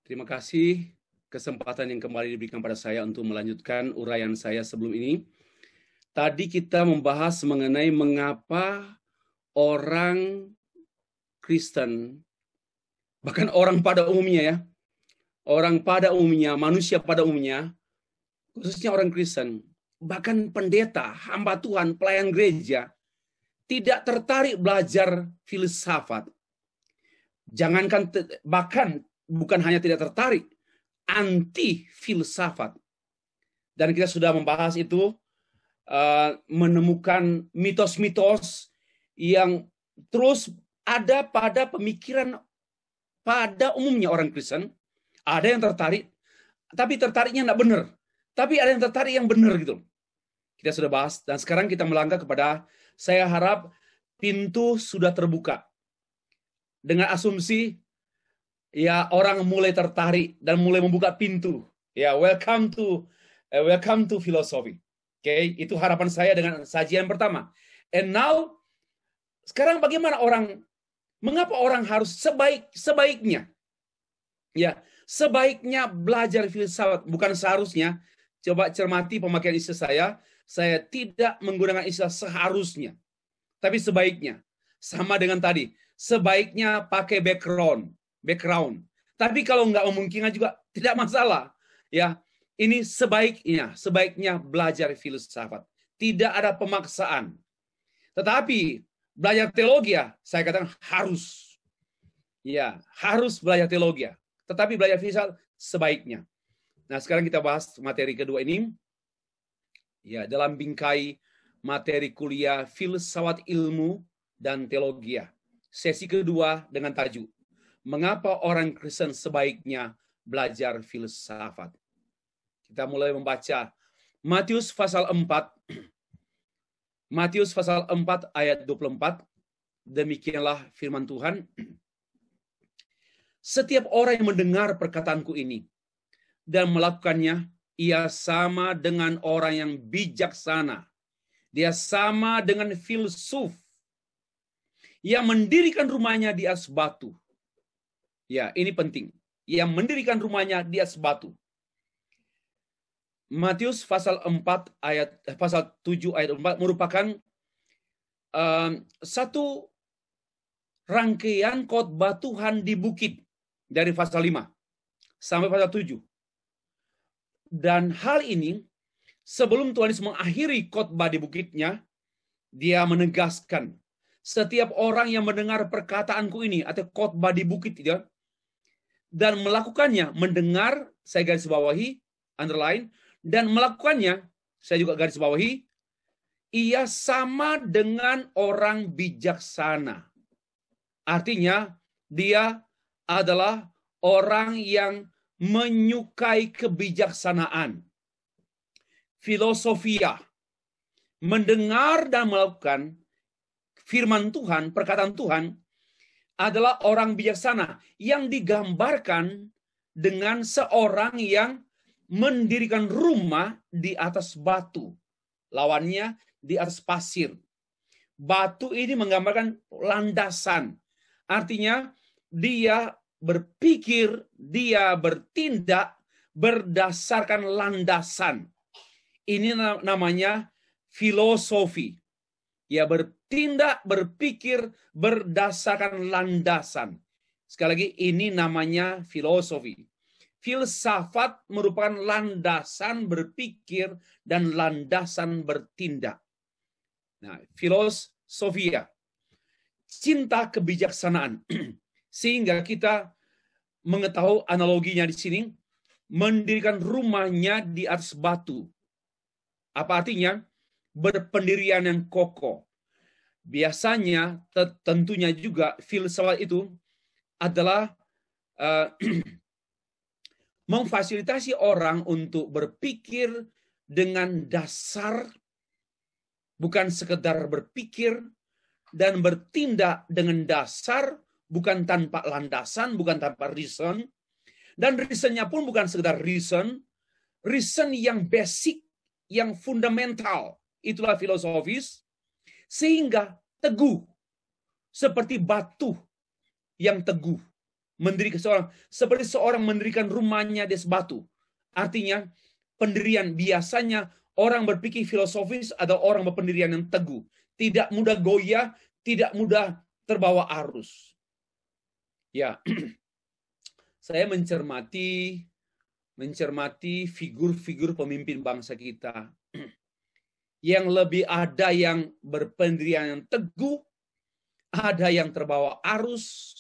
Terima kasih kesempatan yang kembali diberikan pada saya untuk melanjutkan uraian saya sebelum ini. Tadi kita membahas mengenai mengapa orang Kristen, bahkan orang pada umumnya manusia pada umumnya, khususnya orang Kristen, bahkan pendeta, hamba Tuhan, pelayan gereja, tidak tertarik belajar filsafat. Jangankan bahkan bukan hanya tidak tertarik, anti filsafat. Dan kita sudah membahas itu, menemukan mitos-mitos yang terus ada pada pemikiran pada umumnya orang Kristen. Ada yang tertarik, tapi tertariknya tidak benar. Tapi ada yang tertarik yang benar gitu. Kita sudah bahas, dan sekarang kita melangkah kepada, saya harap pintu sudah terbuka. Dengan asumsi, ya orang mulai tertarik dan mulai membuka pintu. Ya, welcome to philosophy. Oke, itu harapan saya dengan sajian pertama. And now, sekarang bagaimana mengapa orang harus sebaiknya? Ya, sebaiknya belajar filsafat, bukan seharusnya. Coba cermati pemakaian istilah saya tidak menggunakan istilah seharusnya, tapi sebaiknya. Sama dengan tadi, sebaiknya pakai background. Tapi kalau nggak memungkinkan juga tidak masalah. Ya, ini sebaiknya belajar filsafat. Tidak ada pemaksaan. Tetapi belajar teologi, saya katakan harus. Ya, harus belajar teologi. Tetapi belajar filsafat sebaiknya. Nah, sekarang kita bahas materi kedua ini. Ya, dalam bingkai materi kuliah filsafat ilmu dan teologi. Sesi kedua dengan tajuk, mengapa orang Kristen sebaiknya belajar filsafat. Kita mulai membaca Matius pasal 4. Matius pasal 4 ayat 24. Demikianlah firman Tuhan. Setiap orang yang mendengar perkataanku ini dan melakukannya, ia sama dengan orang yang bijaksana. Dia sama dengan filsuf yang mendirikan rumahnya di atas batu. Ya, ini penting. Yang mendirikan rumahnya di atas batu. Matius pasal 7 ayat 4 merupakan satu rangkaian khotbah Tuhan di bukit dari pasal 5 sampai pasal 7. Dan hal ini sebelum Tuhan Yesus mengakhiri khotbah di bukitnya, dia menegaskan setiap orang yang mendengar perkataanku ini atau khotbah di bukit ya, dan melakukannya, mendengar, saya garis bawahi, underline, dan melakukannya, saya juga garis bawahi, ia sama dengan orang bijaksana. Artinya, dia adalah orang yang menyukai kebijaksanaan. Filosofia, mendengar dan melakukan firman Tuhan, perkataan Tuhan, adalah orang bijaksana yang digambarkan dengan seorang yang mendirikan rumah di atas batu. Lawannya di atas pasir. Batu ini menggambarkan landasan. Artinya dia berpikir, dia bertindak berdasarkan landasan. Ini namanya filosofi. Ya, bertindak, berpikir berdasarkan landasan. Sekali lagi, ini namanya filosofi. Filsafat merupakan landasan berpikir dan landasan bertindak. Nah, filosofia, cinta kebijaksanaan. Sehingga kita mengetahui analoginya di sini, mendirikan rumahnya di atas batu. Apa artinya? Berpendirian yang kokoh. Biasanya tentunya juga filsafat itu adalah memfasilitasi orang untuk berpikir dengan dasar, bukan sekedar berpikir, dan bertindak dengan dasar, bukan tanpa landasan, bukan tanpa reason, dan reasonnya pun bukan sekedar reason yang basic, yang fundamental, itulah filosofis, sehingga teguh, seperti batu yang teguh. mendirikan seperti seorang mendirikan rumahnya di atas batu. Artinya pendirian biasanya orang berpikir filosofis atau orang berpendirian yang teguh, tidak mudah goyah, tidak mudah terbawa arus. Ya, saya mencermati figur-figur pemimpin bangsa kita yang lebih ada yang berpendirian yang teguh, ada yang terbawa arus,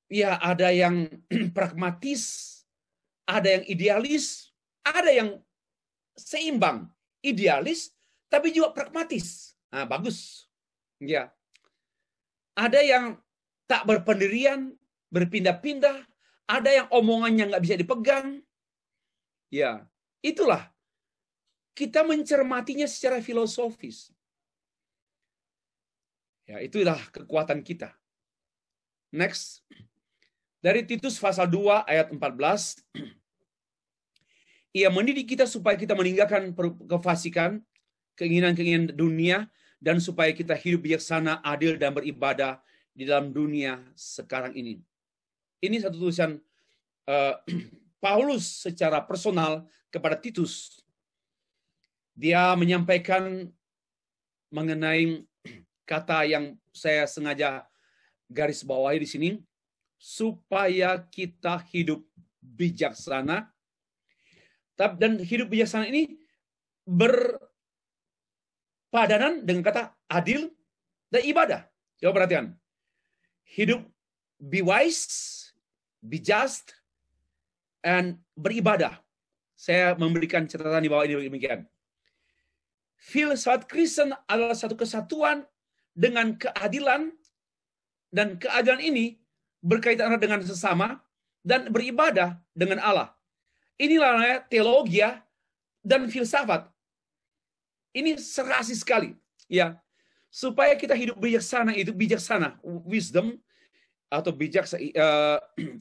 ya ada yang pragmatis, ada yang idealis, ada yang seimbang, idealis tapi juga pragmatis. Nah, bagus. Ya. Ada yang tak berpendirian, berpindah-pindah, ada yang omongannya nggak bisa dipegang. Ya, itulah kita mencermatinya secara filosofis. Ya, itulah kekuatan kita. Next. Dari Titus pasal 2 ayat 14. Ia mendidik kita supaya kita meninggalkan kefasikan, keinginan-keinginan dunia, dan supaya kita hidup bijaksana, adil, dan beribadah di dalam dunia sekarang ini. Ini satu tulisan Paulus secara personal kepada Titus. Dia menyampaikan mengenai kata yang saya sengaja garis bawahi di sini, supaya kita hidup bijaksana. Dan hidup bijaksana ini berpadanan dengan kata adil dan ibadah. Coba perhatikan. Hidup be wise, be just, and beribadah. Saya memberikan catatan di bawah ini demikian. Filsafat Kristen adalah satu kesatuan dengan keadilan, dan keadilan ini berkaitan dengan sesama dan beribadah dengan Allah. Inilah teologi dan filsafat. Ini serasi sekali, ya. Supaya kita hidup bijaksana, itu bijaksana, wisdom atau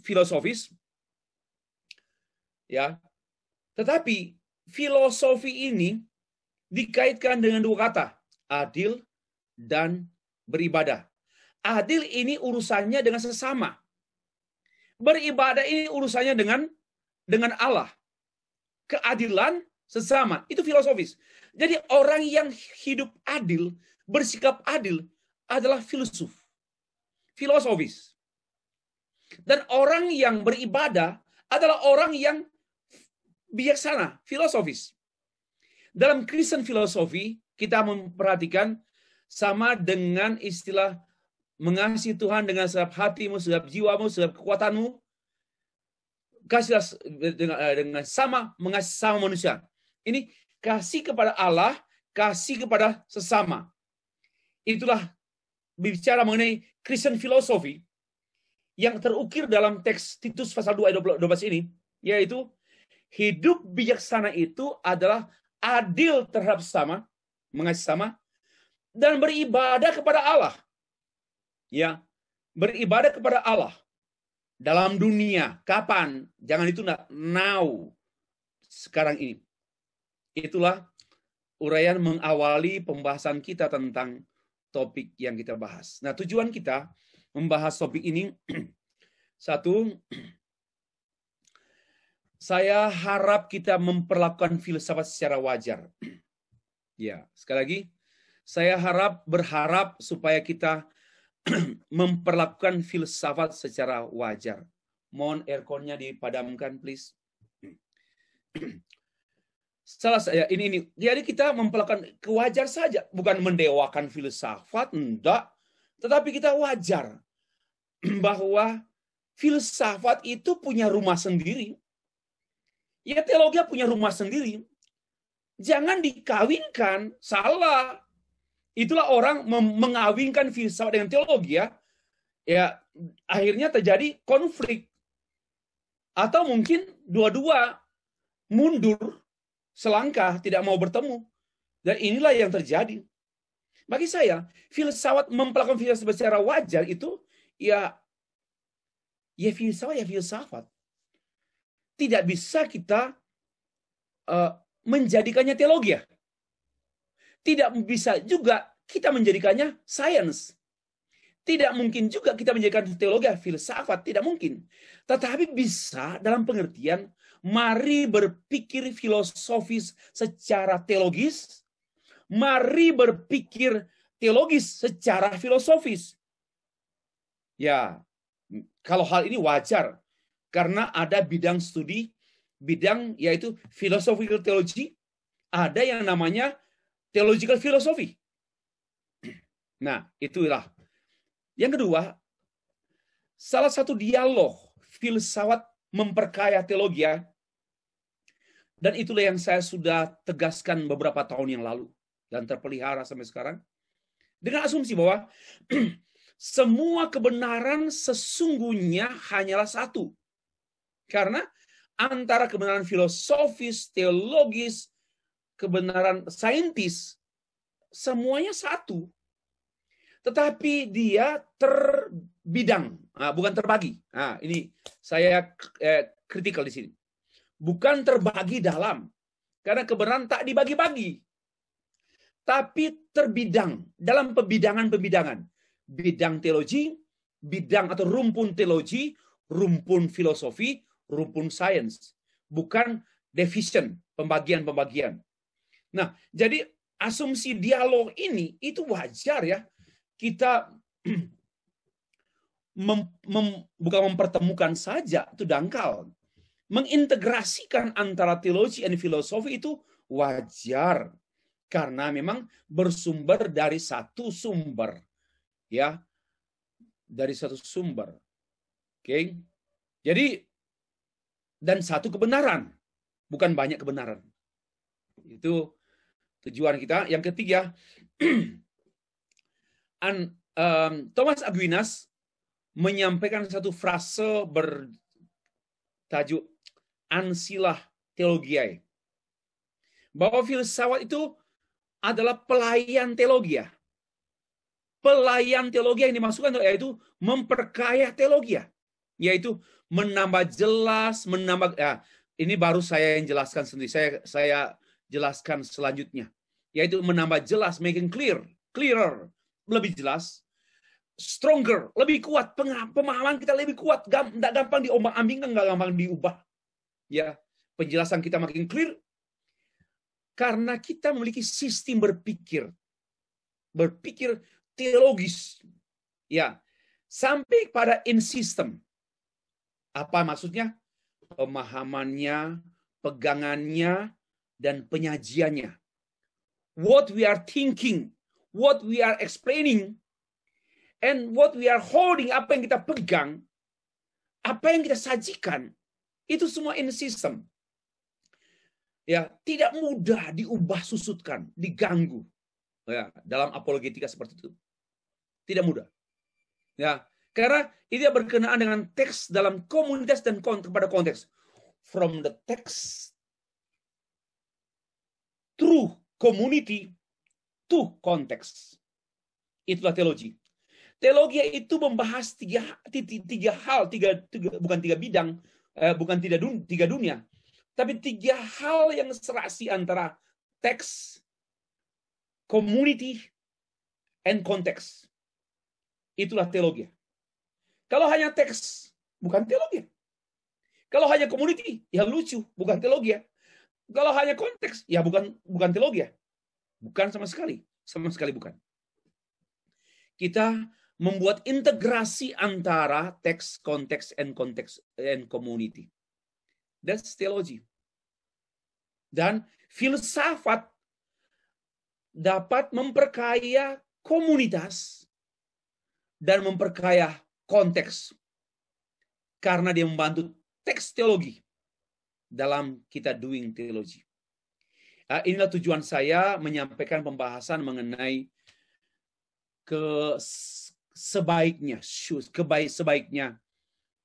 filosofis, ya. Tetapi filosofi ini dikaitkan dengan dua kata, adil dan beribadah. Adil ini urusannya dengan sesama. Beribadah ini urusannya dengan Allah. Keadilan sesama, itu filosofis. Jadi orang yang hidup adil, bersikap adil adalah filosofis. Dan orang yang beribadah adalah orang yang bijaksana, filosofis. Dalam Kristen filosofi, kita memperhatikan sama dengan istilah mengasihi Tuhan dengan segenap hatimu, segenap jiwamu, segenap kekuatanmu. Kasihlah dengan sama mengasihi sama manusia. Ini kasih kepada Allah, kasih kepada sesama. Itulah bicara mengenai Kristen filosofi yang terukir dalam teks Titus pasal 2 ayat 12 ini, yaitu hidup bijaksana itu adalah adil terhadap sesama, mengasihi sama, dan beribadah kepada Allah. Ya, beribadah kepada Allah. Dalam dunia, kapan? Jangan itu now, sekarang ini. Itulah uraian mengawali pembahasan kita tentang topik yang kita bahas. Nah, tujuan kita membahas topik ini, satu, saya harap kita memperlakukan filsafat secara wajar. Ya, sekali lagi, saya berharap supaya kita memperlakukan filsafat secara wajar. Mohon airconnya dipadamkan, please. Salah saya ini. Jadi kita memperlakukan kewajar saja, bukan mendewakan filsafat, enggak. Tetapi kita wajar bahwa filsafat itu punya rumah sendiri. Ya, teologi punya rumah sendiri. Jangan dikawinkan, salah. Itulah orang mengawinkan filsafat dengan teologi, ya. Ya, akhirnya terjadi konflik. Atau mungkin dua-dua mundur selangkah, tidak mau bertemu. Dan inilah yang terjadi. Bagi saya, filsafat memperlakukan filsafat secara wajar itu ya filsafat. Tidak bisa kita menjadikannya teologi. Tidak bisa juga kita menjadikannya sains. Tidak mungkin juga kita menjadikan teologi filsafat, tidak mungkin. Tetapi bisa dalam pengertian, mari berpikir filosofis secara teologis, mari berpikir teologis secara filosofis. Ya, kalau hal ini wajar, karena ada bidang studi, bidang yaitu philosophical theology, ada yang namanya theological philosophy. Nah, itulah. Yang kedua, salah satu dialog filsafat memperkaya teologi, dan itulah yang saya sudah tegaskan beberapa tahun yang lalu dan terpelihara sampai sekarang, dengan asumsi bahwa semua kebenaran sesungguhnya hanyalah satu. Karena antara kebenaran filosofis, teologis, kebenaran saintis, semuanya satu. Tetapi dia terbidang, bukan terbagi. Ini saya kritikal di sini. Bukan terbagi dalam, karena kebenaran tak dibagi-bagi. Tapi terbidang dalam pembidangan-pembidangan. Bidang teologi, bidang atau rumpun teologi, rumpun filosofi, rumpun sains. Bukan division, pembagian-pembagian. Nah, jadi asumsi dialog ini itu wajar ya. Kita bukan mempertemukan saja, itu dangkal. Mengintegrasikan antara teologi dan filosofi itu wajar. Karena memang bersumber dari satu sumber. Ya, dari satu sumber. Oke. Jadi, dan satu kebenaran. Bukan banyak kebenaran. Itu tujuan kita. Yang ketiga, Thomas Aquinas menyampaikan satu frase bertajuk Ancillae Theologiae, bahwa filsafat itu adalah pelayan teologi. Pelayan teologi yang dimaksudkan yaitu memperkaya teologi, yaitu menambah jelas, menambah. Ini baru saya yang jelaskan sendiri. Saya jelaskan selanjutnya, yaitu menambah jelas, making clearer, lebih jelas, stronger, lebih kuat, pemahaman kita lebih kuat, tidak gampang diombang-ambingkan, nggak gampang diubah. Ya, penjelasan kita makin clear karena kita memiliki sistem berpikir teologis, ya, sampai pada in system. Apa maksudnya? Pemahamannya, pegangannya, dan penyajiannya. What we are thinking, what we are explaining, and what we are holding, apa yang kita pegang, apa yang kita sajikan, itu semua in system. Ya, tidak mudah diubah susutkan, diganggu. Ya, dalam apologetika seperti itu. Tidak mudah. Ya, karena itu berkenaan dengan teks dalam komunitas dan pada konteks. From the text through community to context. Itulah teologi. Teologi itu membahas tiga hal, bukan tiga bidang, bukan tiga dunia, tapi tiga hal yang serasi antara teks, community, and context. Itulah teologi. Kalau hanya teks, bukan teologi. Kalau hanya community, ya lucu, bukan teologi. Kalau hanya konteks, ya bukan teologi. Bukan sama sekali bukan. Kita membuat integrasi antara teks, konteks, and community. That's theology. Dan filsafat dapat memperkaya komunitas dan memperkaya konteks karena dia membantu teks teologi dalam kita doing teologi. Inilah tujuan saya menyampaikan pembahasan mengenai sebaiknya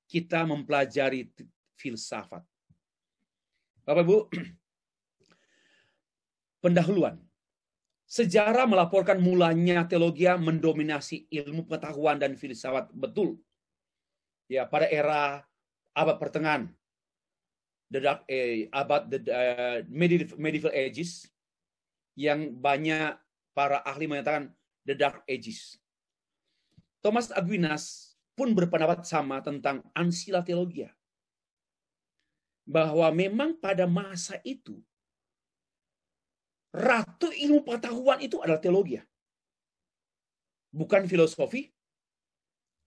kita mempelajari filsafat. Bapak Ibu, pendahuluan. Sejarah melaporkan mulanya teologi mendominasi ilmu pengetahuan dan filsafat, betul. Ya, pada era abad pertengahan, medieval ages, yang banyak para ahli menyatakan the dark ages. Thomas Aquinas pun berpendapat sama tentang Ancilla Theologia. Bahwa memang pada masa itu, ratu ilmu pengetahuan itu adalah teologi. Bukan filosofi,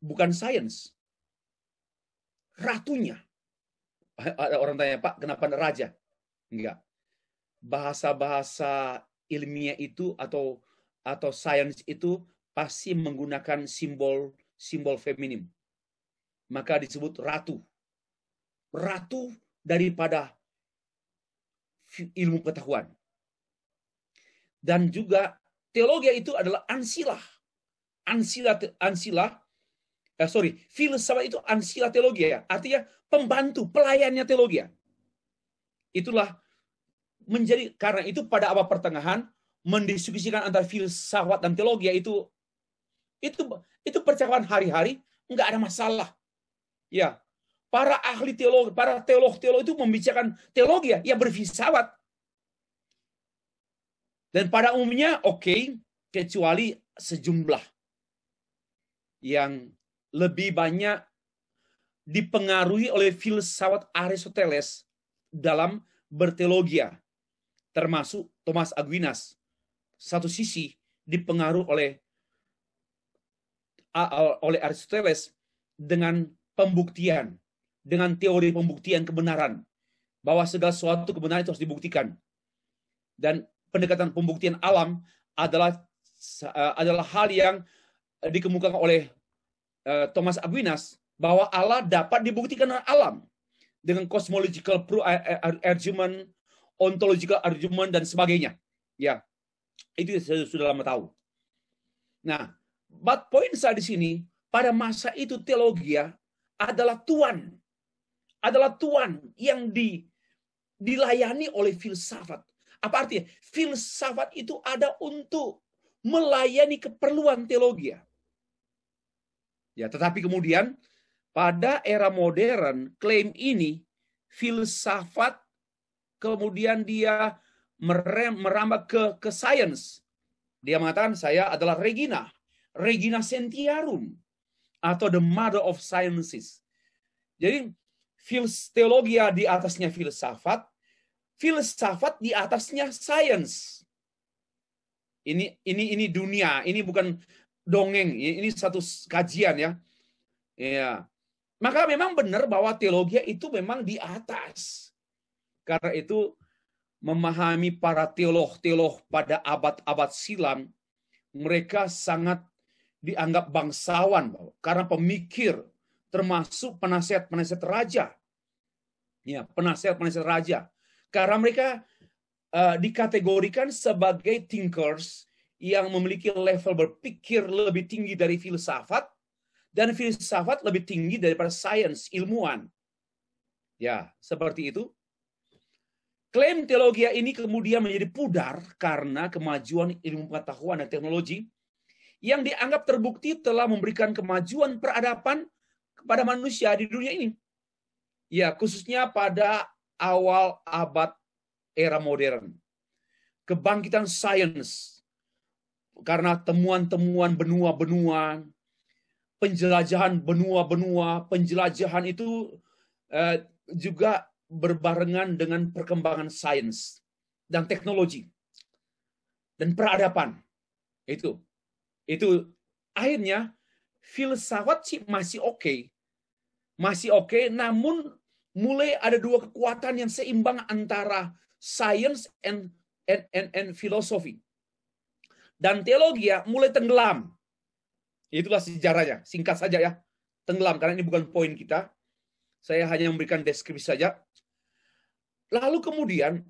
bukan sains. Ratunya. Ada orang tanya, Pak, kenapa raja? Enggak. Bahasa-bahasa ilmiah itu atau sains itu pasti menggunakan simbol feminim. Maka disebut ratu. Ratu daripada ilmu pengetahuan. Dan juga teologi itu adalah Ancilla. Filsafat itu Ancilla Theologia, artinya pembantu, pelayannya teologi. Itulah menjadi, karena itu pada abad pertengahan mendiskusikan antara filsafat dan teologi itu percakapan hari-hari, nggak ada masalah. Ya, para ahli teologi, para teolog itu membicarakan teologi, ya berfilsafat. Dan pada umumnya oke, kecuali sejumlah yang lebih banyak dipengaruhi oleh filsafat Aristoteles dalam berteologia, termasuk Thomas Aquinas. Satu sisi dipengaruhi oleh Aristoteles dengan pembuktian, dengan teori pembuktian kebenaran, bahwa segala sesuatu kebenaran itu harus dibuktikan. Dan pendekatan pembuktian alam adalah hal yang dikemukakan oleh Thomas Aquinas, bahwa Allah dapat dibuktikan dengan alam dengan cosmological argument, ontological argument dan sebagainya. Ya, itu sudah lama tahu. Nah, but poin saya di sini, pada masa itu teologi adalah tuan yang dilayani oleh filsafat. Apa artinya? Filsafat itu ada untuk melayani keperluan teologi. Ya, tetapi kemudian pada era modern, klaim ini filsafat kemudian dia merambah ke sains. Dia mengatakan saya adalah Regina Scientiarum atau the mother of sciences. Jadi teologi di atasnya filsafat di atasnya sains. Ini dunia, ini bukan dongeng, ini satu kajian ya. Ya. Maka memang benar bahwa teologi itu memang di atas. Karena itu memahami para teolog pada abad-abad silam, mereka sangat dianggap bangsawan karena pemikir, termasuk penasihat-penasihat raja. Ya, penasihat-penasihat raja. Karena mereka dikategorikan sebagai thinkers yang memiliki level berpikir lebih tinggi dari filsafat, dan filsafat lebih tinggi daripada sains, ilmuwan. Ya, seperti itu. Klaim teologi ini kemudian menjadi pudar karena kemajuan ilmu pengetahuan dan teknologi yang dianggap terbukti telah memberikan kemajuan peradaban kepada manusia di dunia ini. Ya, khususnya pada awal abad era modern. Kebangkitan sains karena temuan-temuan benua-benua, penjelajahan benua-benua, penjelajahan itu juga berbarengan dengan perkembangan sains dan teknologi dan peradaban. Itu akhirnya filsafat sih masih oke, namun mulai ada dua kekuatan yang seimbang antara science and philosophy. Dan teologi mulai tenggelam. Itulah sejarahnya. Singkat saja ya. Tenggelam, karena ini bukan poin kita. Saya hanya memberikan deskripsi saja. Lalu kemudian,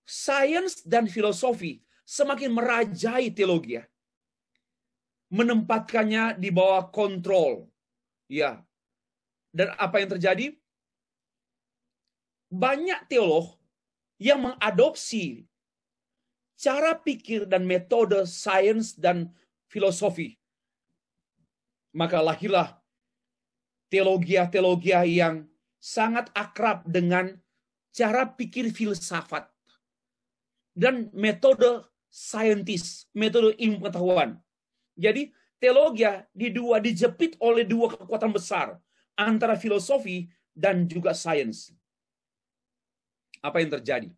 sains dan filosofi semakin merajai teologi. Menempatkannya di bawah kontrol. Ya. Dan apa yang terjadi? Banyak teolog yang mengadopsi cara pikir dan metode sains dan filosofi. Maka lahirlah teologi yang sangat akrab dengan cara pikir filsafat dan metode scientist, metode ilmu pengetahuan. Jadi teologi dijepit oleh dua kekuatan besar antara filosofi dan juga sains. Apa yang terjadi?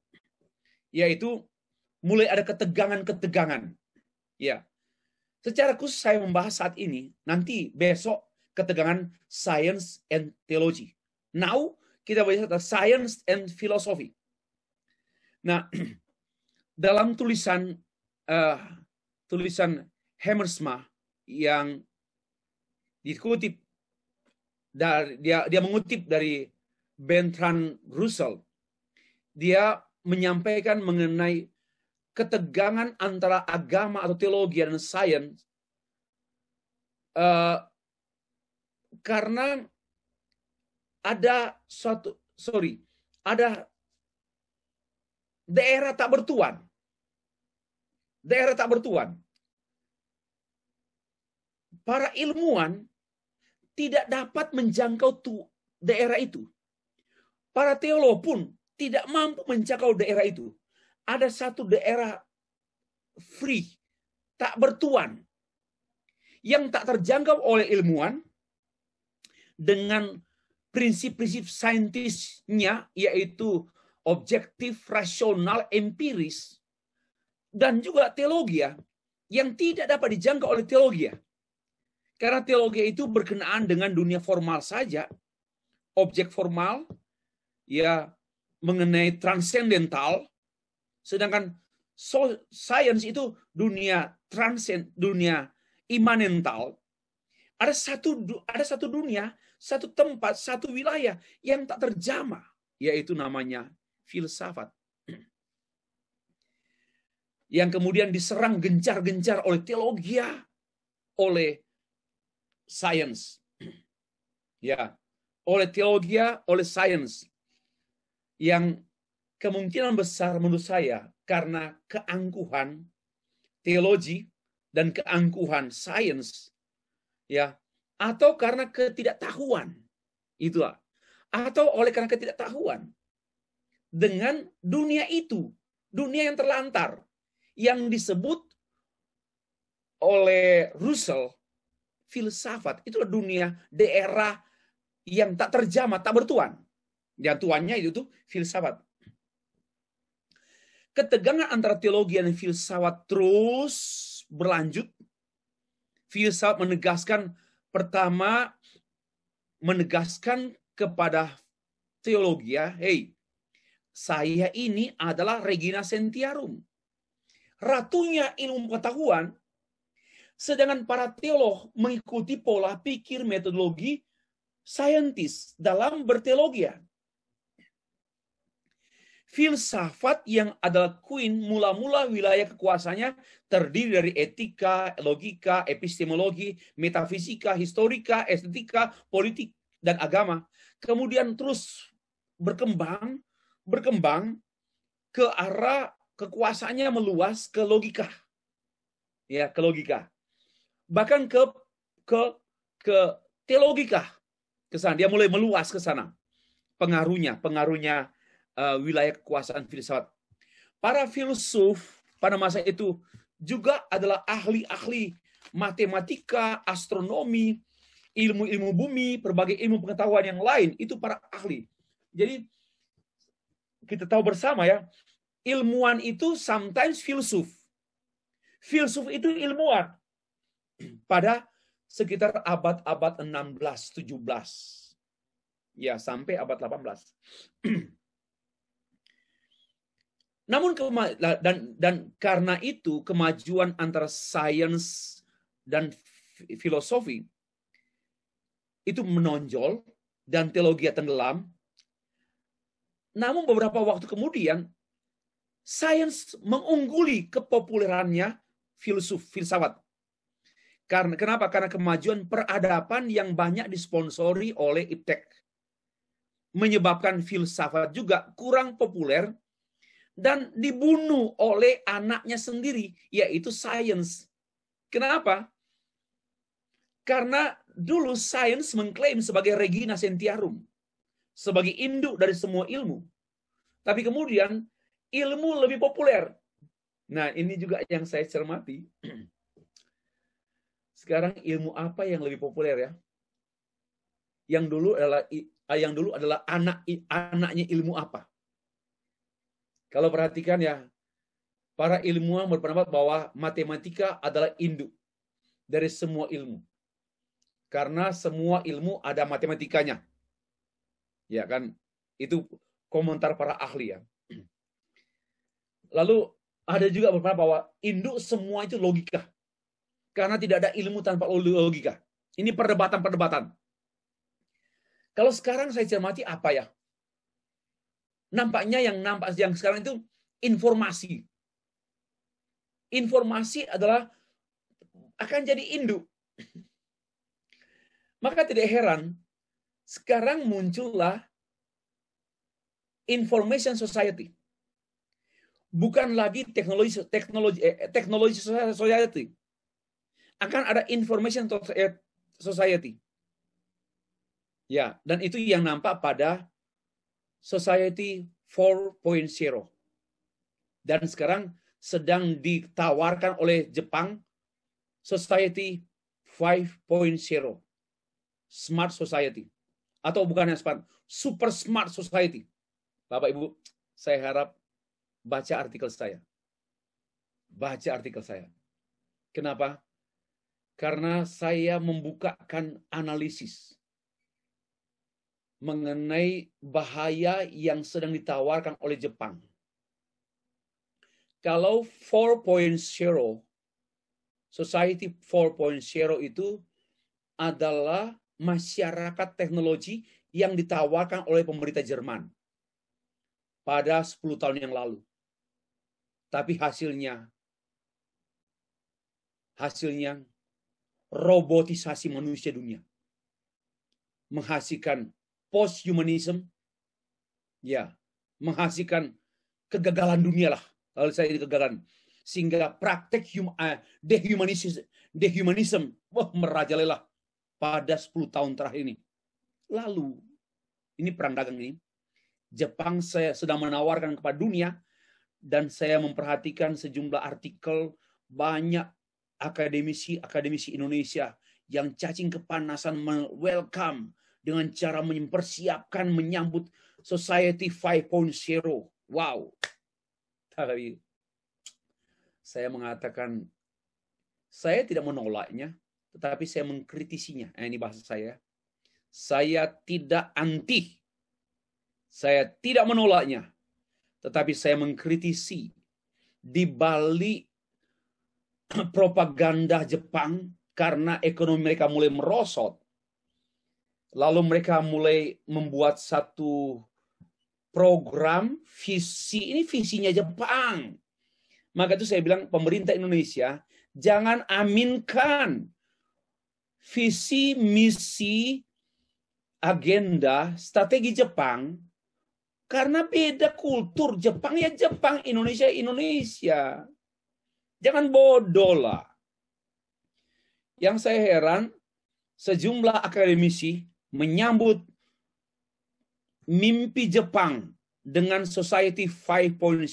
Yaitu mulai ada ketegangan-ketegangan. Ya. Secara khusus saya membahas saat ini, nanti besok ketegangan science and theology. Now kita bahas science and philosophy. Nah, dalam tulisan Hammersma yang dikutip dari dia mengutip dari Bertrand Russell, dia menyampaikan mengenai ketegangan antara agama atau teologi dan sains karena ada daerah tak bertuan. Daerah tak bertuan. Para ilmuwan tidak dapat menjangkau daerah itu. Para teolog pun tidak mampu menjangkau daerah itu. Ada satu daerah free, tak bertuan, yang tak terjangkau oleh ilmuwan dengan prinsip-prinsip saintisnya, yaitu objektif, rasional, empiris, dan juga teologi yang tidak dapat dijangkau oleh teologi. Karena teologi itu berkenaan dengan dunia formal saja, objek formal, ya mengenai transendental, sedangkan sains itu dunia dunia imanental. Ada satu dunia, satu tempat, satu wilayah yang tak terjamah, yaitu namanya filsafat. Yang kemudian diserang gencar-gencar oleh teologi, oleh sains. Ya, oleh teologi, oleh sains. Yang kemungkinan besar menurut saya karena keangkuhan teologi dan keangkuhan sains, ya, atau karena ketidaktahuan itu, atau oleh karena ketidaktahuan dengan dunia itu, dunia yang terlantar, yang disebut oleh Russell filsafat. Itulah dunia, daerah yang tak terjamah, tak bertuan. Yang tuannya itu filsafat. Ketegangan antara teologi dan filsafat terus berlanjut. Filsafat pertama menegaskan kepada teologi, hey, saya ini adalah Regina Sentiarum, ratunya ilmu pengetahuan. Sedangkan para teolog mengikuti pola pikir metodologi saintis dalam berteologi. Filsafat yang adalah queen mula-mula wilayah kekuasaannya terdiri dari etika, logika, epistemologi, metafisika, historika, estetika, politik, dan agama. Kemudian terus berkembang ke arah kekuasaannya meluas ke logika. Ya, ke logika. Bahkan ke teologika. Ke sana dia mulai meluas ke sana. Pengaruhnya wilayah kekuasaan filsafat. Para filsuf pada masa itu juga adalah ahli-ahli matematika, astronomi, ilmu-ilmu bumi, berbagai ilmu pengetahuan yang lain. Itu para ahli. Jadi kita tahu bersama ya, ilmuwan itu sometimes filsuf. Filsuf itu ilmuwan. Pada sekitar abad-abad 16-17. Ya, sampai abad 18. Namun dan karena itu kemajuan antara sains dan filosofi itu menonjol dan teologi tenggelam. Namun beberapa waktu kemudian sains mengungguli kepopulerannya filsafat. Kenapa? Karena kemajuan peradaban yang banyak disponsori oleh iptek menyebabkan filsafat juga kurang populer dan dibunuh oleh anaknya sendiri, yaitu sains. Kenapa? Karena dulu sains mengklaim sebagai Regina Sentiarum, sebagai induk dari semua ilmu. Tapi kemudian ilmu lebih populer. Nah, ini juga yang saya cermati. Sekarang ilmu apa yang lebih populer ya? Yang dulu adalah anaknya ilmu apa? Kalau perhatikan ya, para ilmuwan berpendapat bahwa matematika adalah induk dari semua ilmu. Karena semua ilmu ada matematikanya. Ya kan? Itu komentar para ahli ya. Lalu ada juga berpendapat bahwa induk semua itu logika. Karena tidak ada ilmu tanpa logika. Ini perdebatan-perdebatan. Kalau sekarang saya cermati apa ya? Nampaknya yang sekarang itu informasi. Informasi adalah akan jadi induk. Maka tidak heran sekarang muncullah information society. Bukan lagi teknologi society. Akan ada information society. Ya, dan itu yang nampak pada Society 4.0. Dan sekarang sedang ditawarkan oleh Jepang Society 5.0. Smart Society. Atau bukan yang smart, Super Smart Society. Bapak Ibu, saya harap baca artikel saya. Baca artikel saya. Kenapa? Karena saya membukakan analisis mengenai bahaya yang sedang ditawarkan oleh Jepang. Kalau 4.0, Society 4.0 itu adalah masyarakat teknologi yang ditawarkan oleh pemerintah Jerman pada 10 tahun yang lalu. Tapi hasilnya robotisasi manusia dunia. Menghasilkan post-humanism, ya, menghasilkan kegagalan dunia lah. Kalau saya ini kegagalan. Sehingga praktek dehumanism merajalela pada 10 tahun terakhir ini. Lalu, ini perang dagang ini, Jepang saya sedang menawarkan kepada dunia, dan saya memperhatikan sejumlah artikel, banyak akademisi Indonesia yang cacing kepanasan welcome dengan cara mempersiapkan menyambut Society 5.0. Wow. Tapi saya mengatakan saya tidak menolaknya, tetapi saya mengkritisinya. Ini bahasa saya. Saya tidak anti. Saya tidak menolaknya, tetapi saya mengkritisi di balik propaganda Jepang karena ekonomi mereka mulai merosot. Lalu mereka mulai membuat satu program visi, ini visinya Jepang. Maka itu saya bilang pemerintah Indonesia jangan aminkan visi, misi, agenda, strategi Jepang karena beda kultur. Jepang ya Jepang, Indonesia Indonesia. Jangan bodoh lah. Yang saya heran, sejumlah akademisi menyambut mimpi Jepang dengan Society 5.0,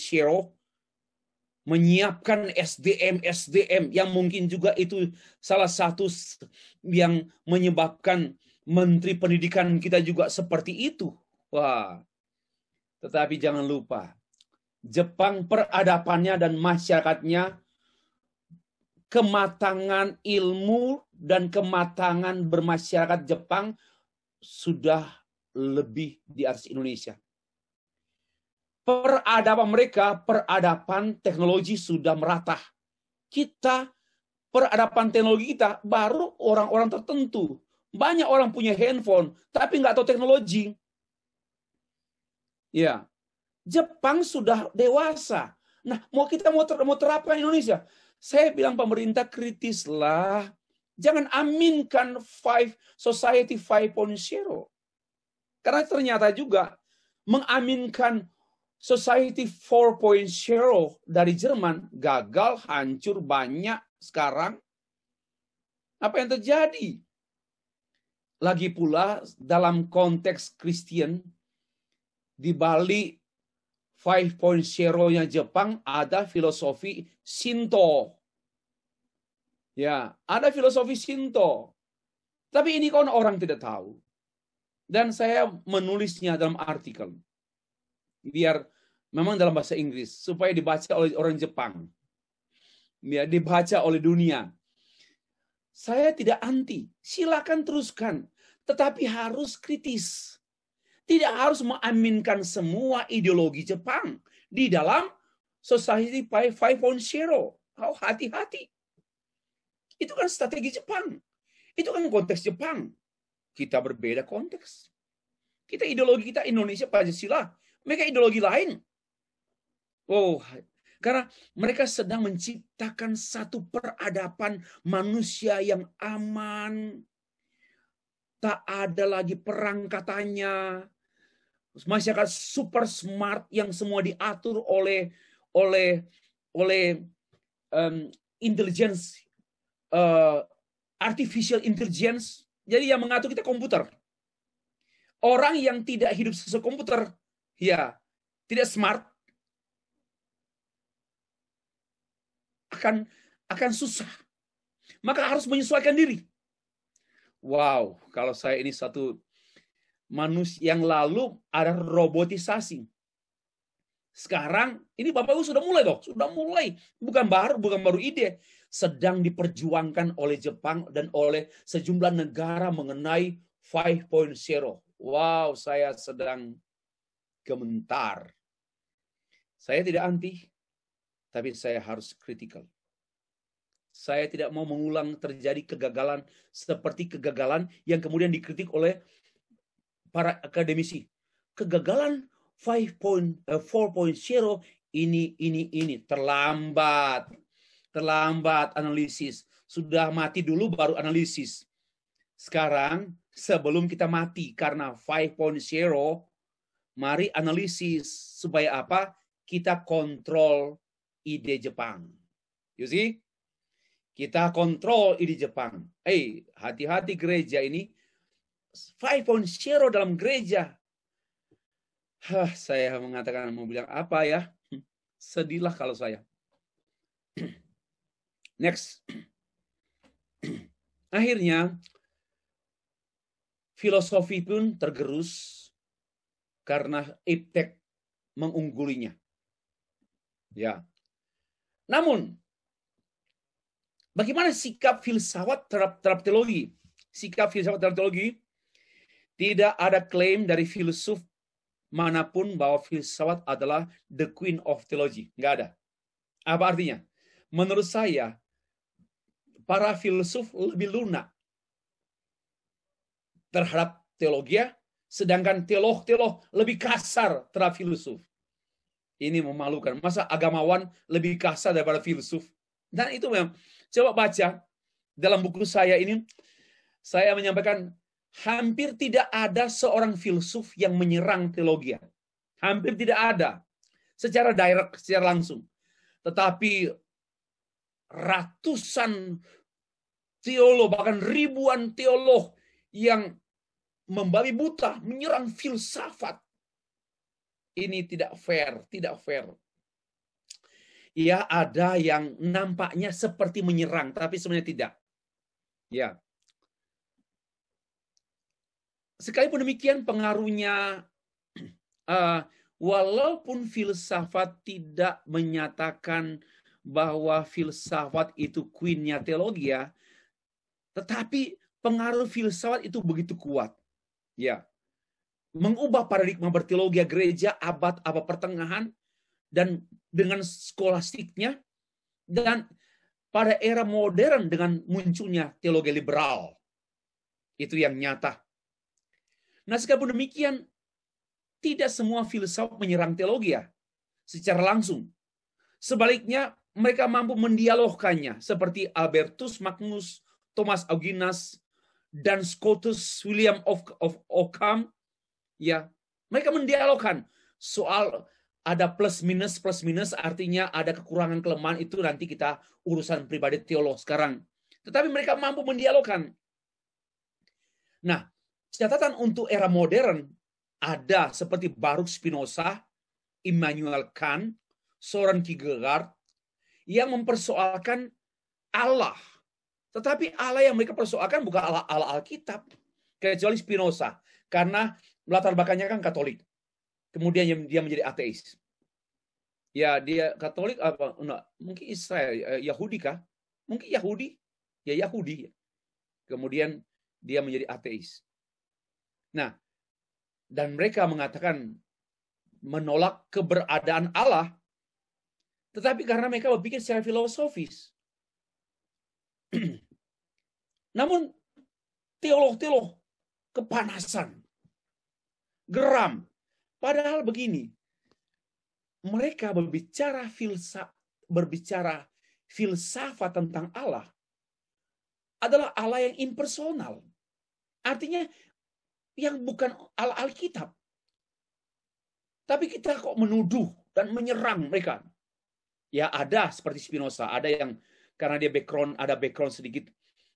menyiapkan SDM yang mungkin juga itu salah satu yang menyebabkan Menteri Pendidikan kita juga seperti itu. Wah. Tetapi jangan lupa, Jepang peradabannya dan masyarakatnya, kematangan ilmu dan kematangan bermasyarakat Jepang sudah lebih di atas Indonesia. Peradaban mereka, peradaban teknologi sudah merata. Kita, peradaban teknologi kita baru orang-orang tertentu. Banyak orang punya handphone, tapi nggak tahu teknologi. Ya, Jepang sudah dewasa. Nah, kita mau terapkan Indonesia. Saya bilang pemerintah kritislah. Jangan aminkan Society 5.0. Karena ternyata juga mengaminkan Society 4.0 dari Jerman gagal, hancur banyak sekarang. Apa yang terjadi? Lagi pula dalam konteks Kristen, di balik 5.0-nya Jepang ada filosofi Shinto. Ya, ada filosofi Shinto. Tapi ini kan orang tidak tahu. Dan saya menulisnya dalam artikel. Biar memang dalam bahasa Inggris supaya dibaca oleh orang Jepang. Ya, dibaca oleh dunia. Saya tidak anti. Silakan teruskan, tetapi harus kritis. Tidak harus mengaminkan semua ideologi Jepang di dalam Society 5.0. Oh, hati-hati. Itu kan strategi Jepang. Itu kan konteks Jepang. Kita berbeda konteks. Kita ideologi kita Indonesia Pancasila. Mereka ideologi lain. Oh, karena mereka sedang menciptakan satu peradaban manusia yang aman. Tak ada lagi perang katanya. Masyarakat super smart yang semua diatur oleh intelligence, artificial intelligence. Jadi yang mengatur kita komputer. Orang yang tidak hidup sesuai komputer, ya tidak smart, akan susah. Maka harus menyesuaikan diri. Wow, kalau saya ini satu manusia yang lalu ada robotisasi. Sekarang ini Bapak Ibu sudah mulai dong, sudah mulai. Bukan baru ide, sedang diperjuangkan oleh Jepang dan oleh sejumlah negara mengenai 5.0. Wow, saya sedang gemetar. Saya tidak anti, tapi saya harus kritikal. Saya tidak mau mengulang terjadi kegagalan seperti kegagalan yang kemudian dikritik oleh para akademisi. Kegagalan 4.0 ini terlambat. Terlambat analisis. Sudah mati dulu baru analisis. Sekarang sebelum kita mati karena 5.0, mari analisis supaya apa? Kita kontrol ide Jepang. You see? Kita kontrol ide Jepang. Hati-hati gereja ini. 5.0 dalam gereja. Saya mengatakan mau bilang apa ya? Sedihlah kalau saya. Next. Akhirnya filosofi pun tergerus karena iptek mengunggulinya. Ya. Namun bagaimana sikap filsafat terhadap teologi? Sikap filsafat terhadap teologi, tidak ada klaim dari filsuf manapun bahwa filsafat adalah the queen of theology. Nggak ada. Apa artinya? Menurut saya, para filsuf lebih lunak terhadap teologi, sedangkan teolog lebih kasar terhadap filsuf. Ini memalukan. Masa agamawan lebih kasar daripada filsuf? Dan itu memang, coba baca dalam buku saya ini, saya menyampaikan hampir tidak ada seorang filsuf yang menyerang teologi. Hampir tidak ada. Secara direct, secara langsung. Tetapi ratusan teolog, bahkan ribuan teolog yang membabi buta, menyerang filsafat. Ini tidak fair, tidak fair. Ya, ada yang nampaknya seperti menyerang, tapi sebenarnya tidak. Ya. Sekalipun demikian pengaruhnya, walaupun filsafat tidak menyatakan bahwa filsafat itu queen-nya teologi, tetapi pengaruh filsafat itu begitu kuat. Ya. Mengubah paradigma berteologi gereja abad pertengahan dan dengan skolastiknya, dan pada era modern dengan munculnya teologi liberal. Itu yang nyata. Nah, sekalipun demikian, tidak semua filsuf menyerang teologi secara langsung. Sebaliknya, mereka mampu mendialogkannya, seperti Albertus Magnus, Thomas Aquinas, dan Scotus William of Ockham. Ya, mereka mendialogkan soal ada plus minus, artinya ada kekurangan kelemahan, itu nanti kita urusan pribadi teolog sekarang. Tetapi mereka mampu mendialogkan. Nah, catatan untuk era modern ada seperti Baruch Spinoza, Immanuel Kant, Soren Kierkegaard, yang mempersoalkan Allah. Tetapi Allah yang mereka persoalkan bukan Allah Alkitab. Kecuali Spinoza. Karena latar belakangnya kan Katolik. Kemudian dia menjadi ateis. Ya, dia Katolik apa? Enggak, mungkin Israel, Yahudi kah? Mungkin Yahudi. Ya, Yahudi. Kemudian dia menjadi ateis. Nah, dan mereka mengatakan menolak keberadaan Allah, tetapi karena mereka berpikir secara filosofis. Namun teolog-teolog kepanasan, geram. Padahal begini, mereka berbicara filsafat tentang Allah adalah Allah yang impersonal. Artinya yang bukan Allah Alkitab. Tapi kita kok menuduh dan menyerang mereka. Ya ada seperti Spinoza, ada yang karena dia ada background sedikit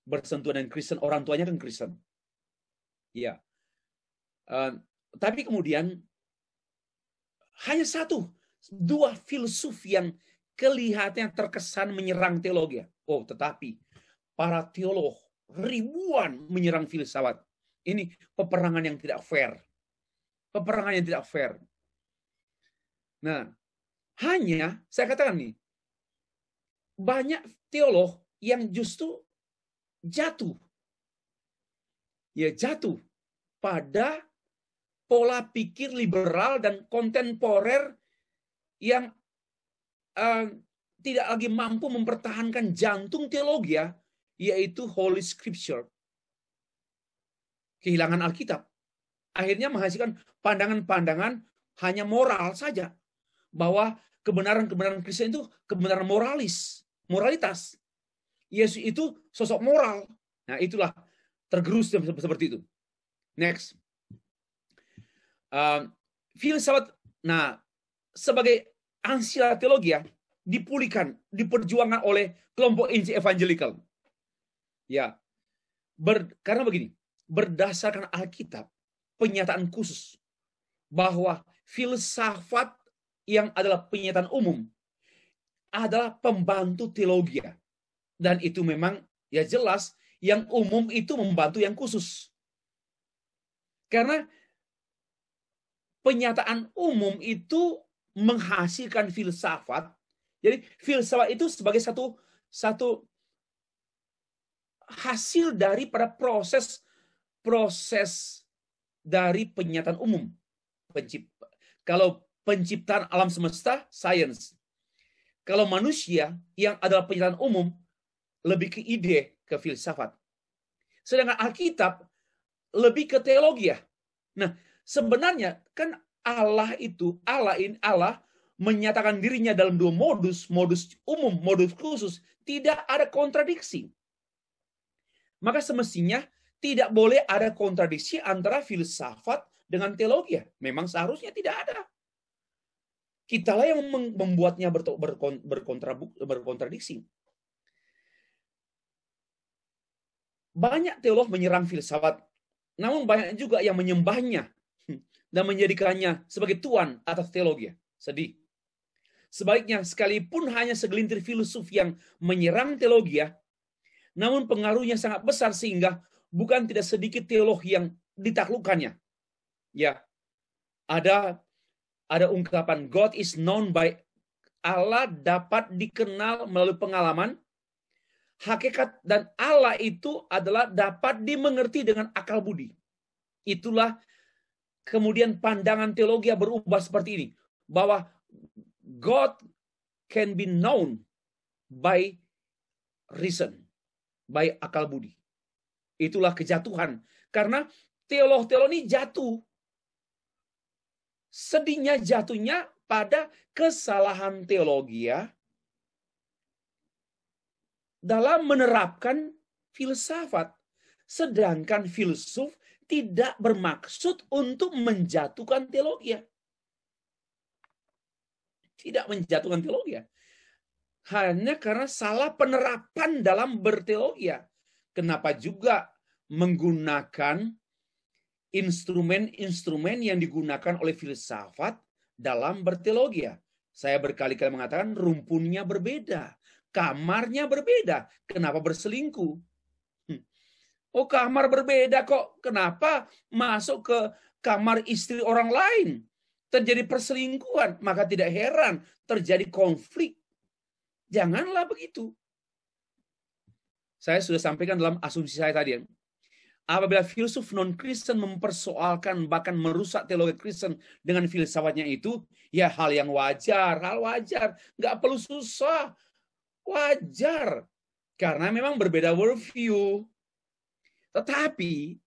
bersentuhan dengan Kristen, orang tuanya kan Kristen. Ya. Tapi kemudian hanya dua filsuf yang kelihatannya terkesan menyerang teologi. Oh, tetapi para teolog ribuan menyerang filsafat. Ini peperangan yang tidak fair. Peperangan yang tidak fair. Nah, hanya saya katakan nih, banyak teolog yang justru jatuh. Ya, jatuh pada pola pikir liberal dan kontemporer yang tidak lagi mampu mempertahankan jantung teologi, yaitu Holy Scripture. Kehilangan Alkitab. Akhirnya menghasilkan pandangan-pandangan hanya moral saja. Bahwa kebenaran-kebenaran Kristen itu kebenaran moralitas. Yesus itu sosok moral. Nah, itulah tergerus seperti itu. Next. Filsafat, nah, sebagai ansila teologi dipulihkan, diperjuangkan oleh kelompok Injil Evangelical. Ya, karena begini, berdasarkan Alkitab, penyataan khusus bahwa filsafat yang adalah penyataan umum adalah pembantu teologi. Dan itu memang ya jelas yang umum itu membantu yang khusus. Karena penyataan umum itu menghasilkan filsafat. Jadi filsafat itu sebagai satu hasil daripada proses dari penyataan umum. Kalau penciptaan alam semesta, sains. Kalau manusia yang adalah penyataan umum, lebih ke ide, ke filsafat. Sedangkan Alkitab lebih ke teologi. Nah, sebenarnya kan Allah menyatakan dirinya dalam dua modus umum, modus khusus, tidak ada kontradiksi. Maka semestinya tidak boleh ada kontradiksi antara filsafat dengan teologi. Memang seharusnya tidak ada. Kitalah yang membuatnya berkontradiksi. Banyak teolog menyerang filsafat, namun banyak juga yang menyembahnya dan menjadikannya sebagai tuan atas teologi. Sedih. Sebaliknya, sekalipun hanya segelintir filsuf yang menyerang teologi, namun pengaruhnya sangat besar sehingga bukan tidak sedikit teolog yang ditaklukkannya. Ya, ada ungkapan God is known by, Allah dapat dikenal melalui pengalaman. Hakikat dan Allah itu adalah dapat dimengerti dengan akal budi. Itulah kemudian pandangan teologi berubah seperti ini. Bahwa God can be known by reason, by akal budi. Itulah kejatuhan. Karena teolog-teolog ini jatuh. Sedihnya jatuhnya pada kesalahan teologi dalam menerapkan filsafat. Sedangkan filsuf tidak bermaksud untuk menjatuhkan teologi. Tidak menjatuhkan teologi. Hanya karena salah penerapan dalam berteologi. Kenapa juga menggunakan instrumen-instrumen yang digunakan oleh filsafat dalam berteologi. Saya berkali-kali mengatakan rumpunnya berbeda, kamarnya berbeda. Kenapa berselingkuh? Oh, kamar berbeda kok. Kenapa masuk ke kamar istri orang lain? Terjadi perselingkuhan, maka tidak heran terjadi konflik. Janganlah begitu. Saya sudah sampaikan dalam asumsi saya tadi. Apabila filsuf non-Kristen mempersoalkan bahkan merusak teologi Kristen dengan filsafatnya itu, ya hal yang wajar, nggak perlu susah, wajar, karena memang berbeda worldview. Tetapi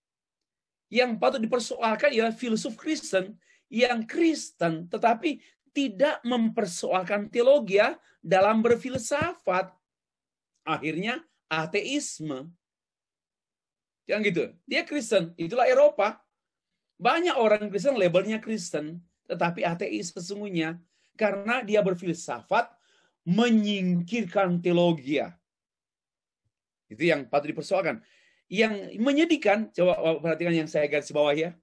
yang patut dipersoalkan ialah filsuf Kristen yang Kristen, tetapi tidak mempersoalkan teologi dalam berfilsafat. Akhirnya ateisme. Yang gitu. Dia Kristen, itulah Eropa. Banyak orang Kristen labelnya Kristen, tetapi ateis sesungguhnya karena dia berfilsafat menyingkirkan teologi. Itu yang patut dipersoalkan. Yang menyedihkan, coba perhatikan yang saya garis bawah ya.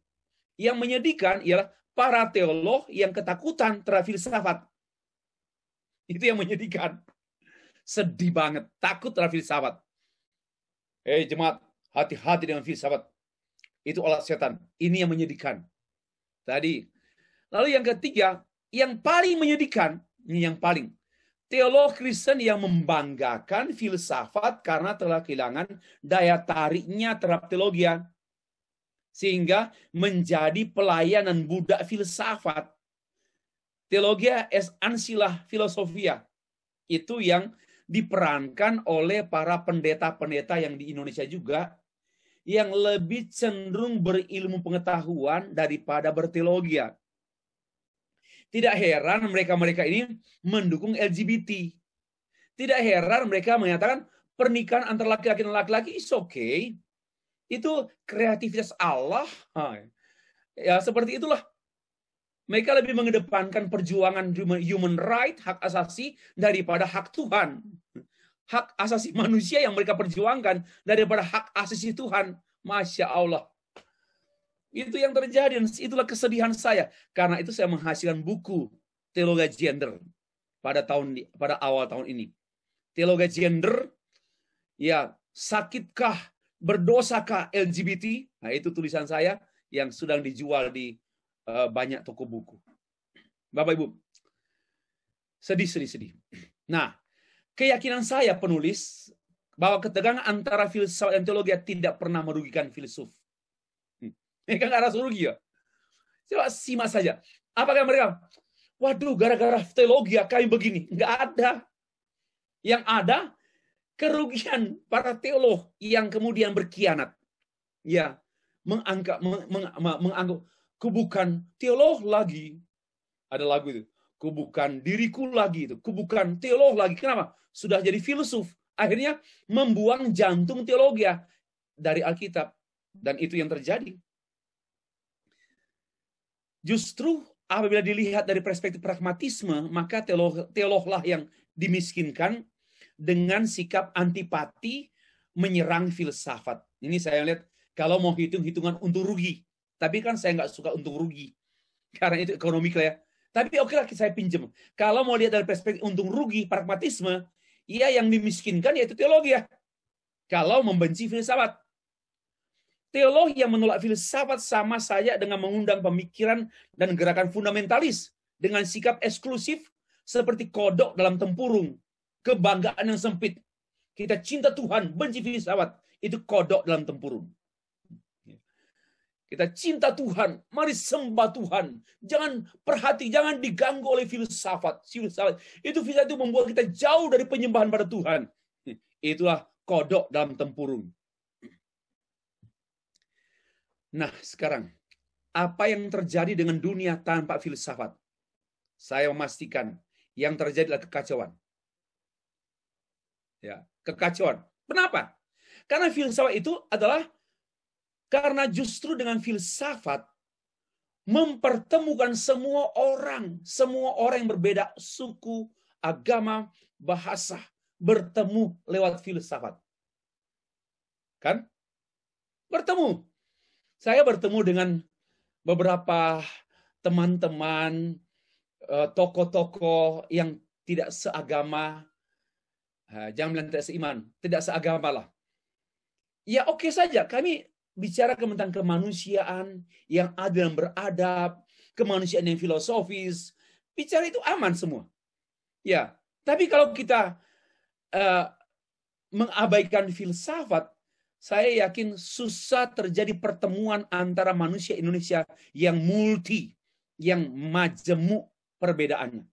Yang menyedihkan ialah para teolog yang ketakutan terhadap filsafat. Itu yang menyedihkan. Sedih banget, takut terhadap filsafat. Jemaat, hati-hati dengan filsafat. Itu alat setan. Ini yang menyedihkan. Tadi. Lalu yang ketiga, yang paling menyedihkan, ini yang paling. Teolog Kristen yang membanggakan filsafat karena telah kehilangan daya tariknya terhadap teologi. Sehingga menjadi pelayanan budak filsafat. Teologia es ancillae philosophia. Itu yang diperankan oleh para pendeta-pendeta yang di Indonesia juga, yang lebih cenderung berilmu pengetahuan daripada berteologi. Tidak heran mereka-mereka ini mendukung LGBT. Tidak heran mereka menyatakan pernikahan antara laki-laki dan laki-laki is okay. Itu kreativitas Allah. Ya, seperti itulah. Mereka lebih mengedepankan perjuangan human right, hak asasi, daripada hak Tuhan. Hak asasi manusia yang mereka perjuangkan daripada hak asasi Tuhan. Masya Allah. Itu yang terjadi, dan itulah kesedihan saya. Karena itu saya menghasilkan buku Teologi Gender pada awal tahun ini. Teologi Gender, ya, sakitkah, berdosakah LGBT? Nah, itu tulisan saya yang sedang dijual di banyak toko buku. Bapak Ibu, sedih. Nah, keyakinan saya penulis bahwa ketegangan antara filsafat dan teologi tidak pernah merugikan filsuf. Mereka nggak rasa rugi ya. Coba simak saja. Apakah mereka, waduh, gara-gara teologi kami begini? Nggak ada. Yang ada kerugian para teolog yang kemudian berkhianat. Ya, menganggap kubukan teolog lagi. Ada lagu itu. Kubukan diriku lagi itu. Kubukan teolog lagi. Kenapa? Sudah jadi filsuf. Akhirnya membuang jantung teologi dari Alkitab. Dan itu yang terjadi. Justru apabila dilihat dari perspektif pragmatisme, maka teologlah yang dimiskinkan dengan sikap antipati menyerang filsafat. Ini saya lihat kalau mau hitung-hitungan untung rugi. Tapi kan saya nggak suka untung rugi. Karena itu ekonomi ya. Tapi oke lah saya pinjam. Kalau mau lihat dari perspektif untung rugi, pragmatisme, ya yang dimiskinkan yaitu teologi ya. Kalau membenci filsafat. Teolog yang menolak filsafat sama saja dengan mengundang pemikiran dan gerakan fundamentalis dengan sikap eksklusif seperti kodok dalam tempurung, kebanggaan yang sempit. Kita cinta Tuhan, benci filsafat, itu kodok dalam tempurung. Kita cinta Tuhan, mari sembah Tuhan. Jangan diganggu oleh filsafat. Itu filsafat itu membuat kita jauh dari penyembahan pada Tuhan. Itulah kodok dalam tempurung. Nah, sekarang, apa yang terjadi dengan dunia tanpa filsafat? Saya memastikan yang terjadi adalah kekacauan. Ya, kekacauan. Kenapa? Karena filsafat itu adalah karena justru dengan filsafat mempertemukan semua orang yang berbeda suku, agama, bahasa, bertemu lewat filsafat. Kan? Bertemu. Saya bertemu dengan beberapa teman-teman tokoh-tokoh yang tidak seagama, jangan bilang tidak seiman, tidak seagama lah. Ya oke saja, kami bicara tentang kemanusiaan yang adil dan beradab, kemanusiaan yang filosofis, bicara itu aman semua. Ya, tapi kalau kita mengabaikan filsafat, saya yakin susah terjadi pertemuan antara manusia Indonesia yang multi, yang majemuk perbedaannya.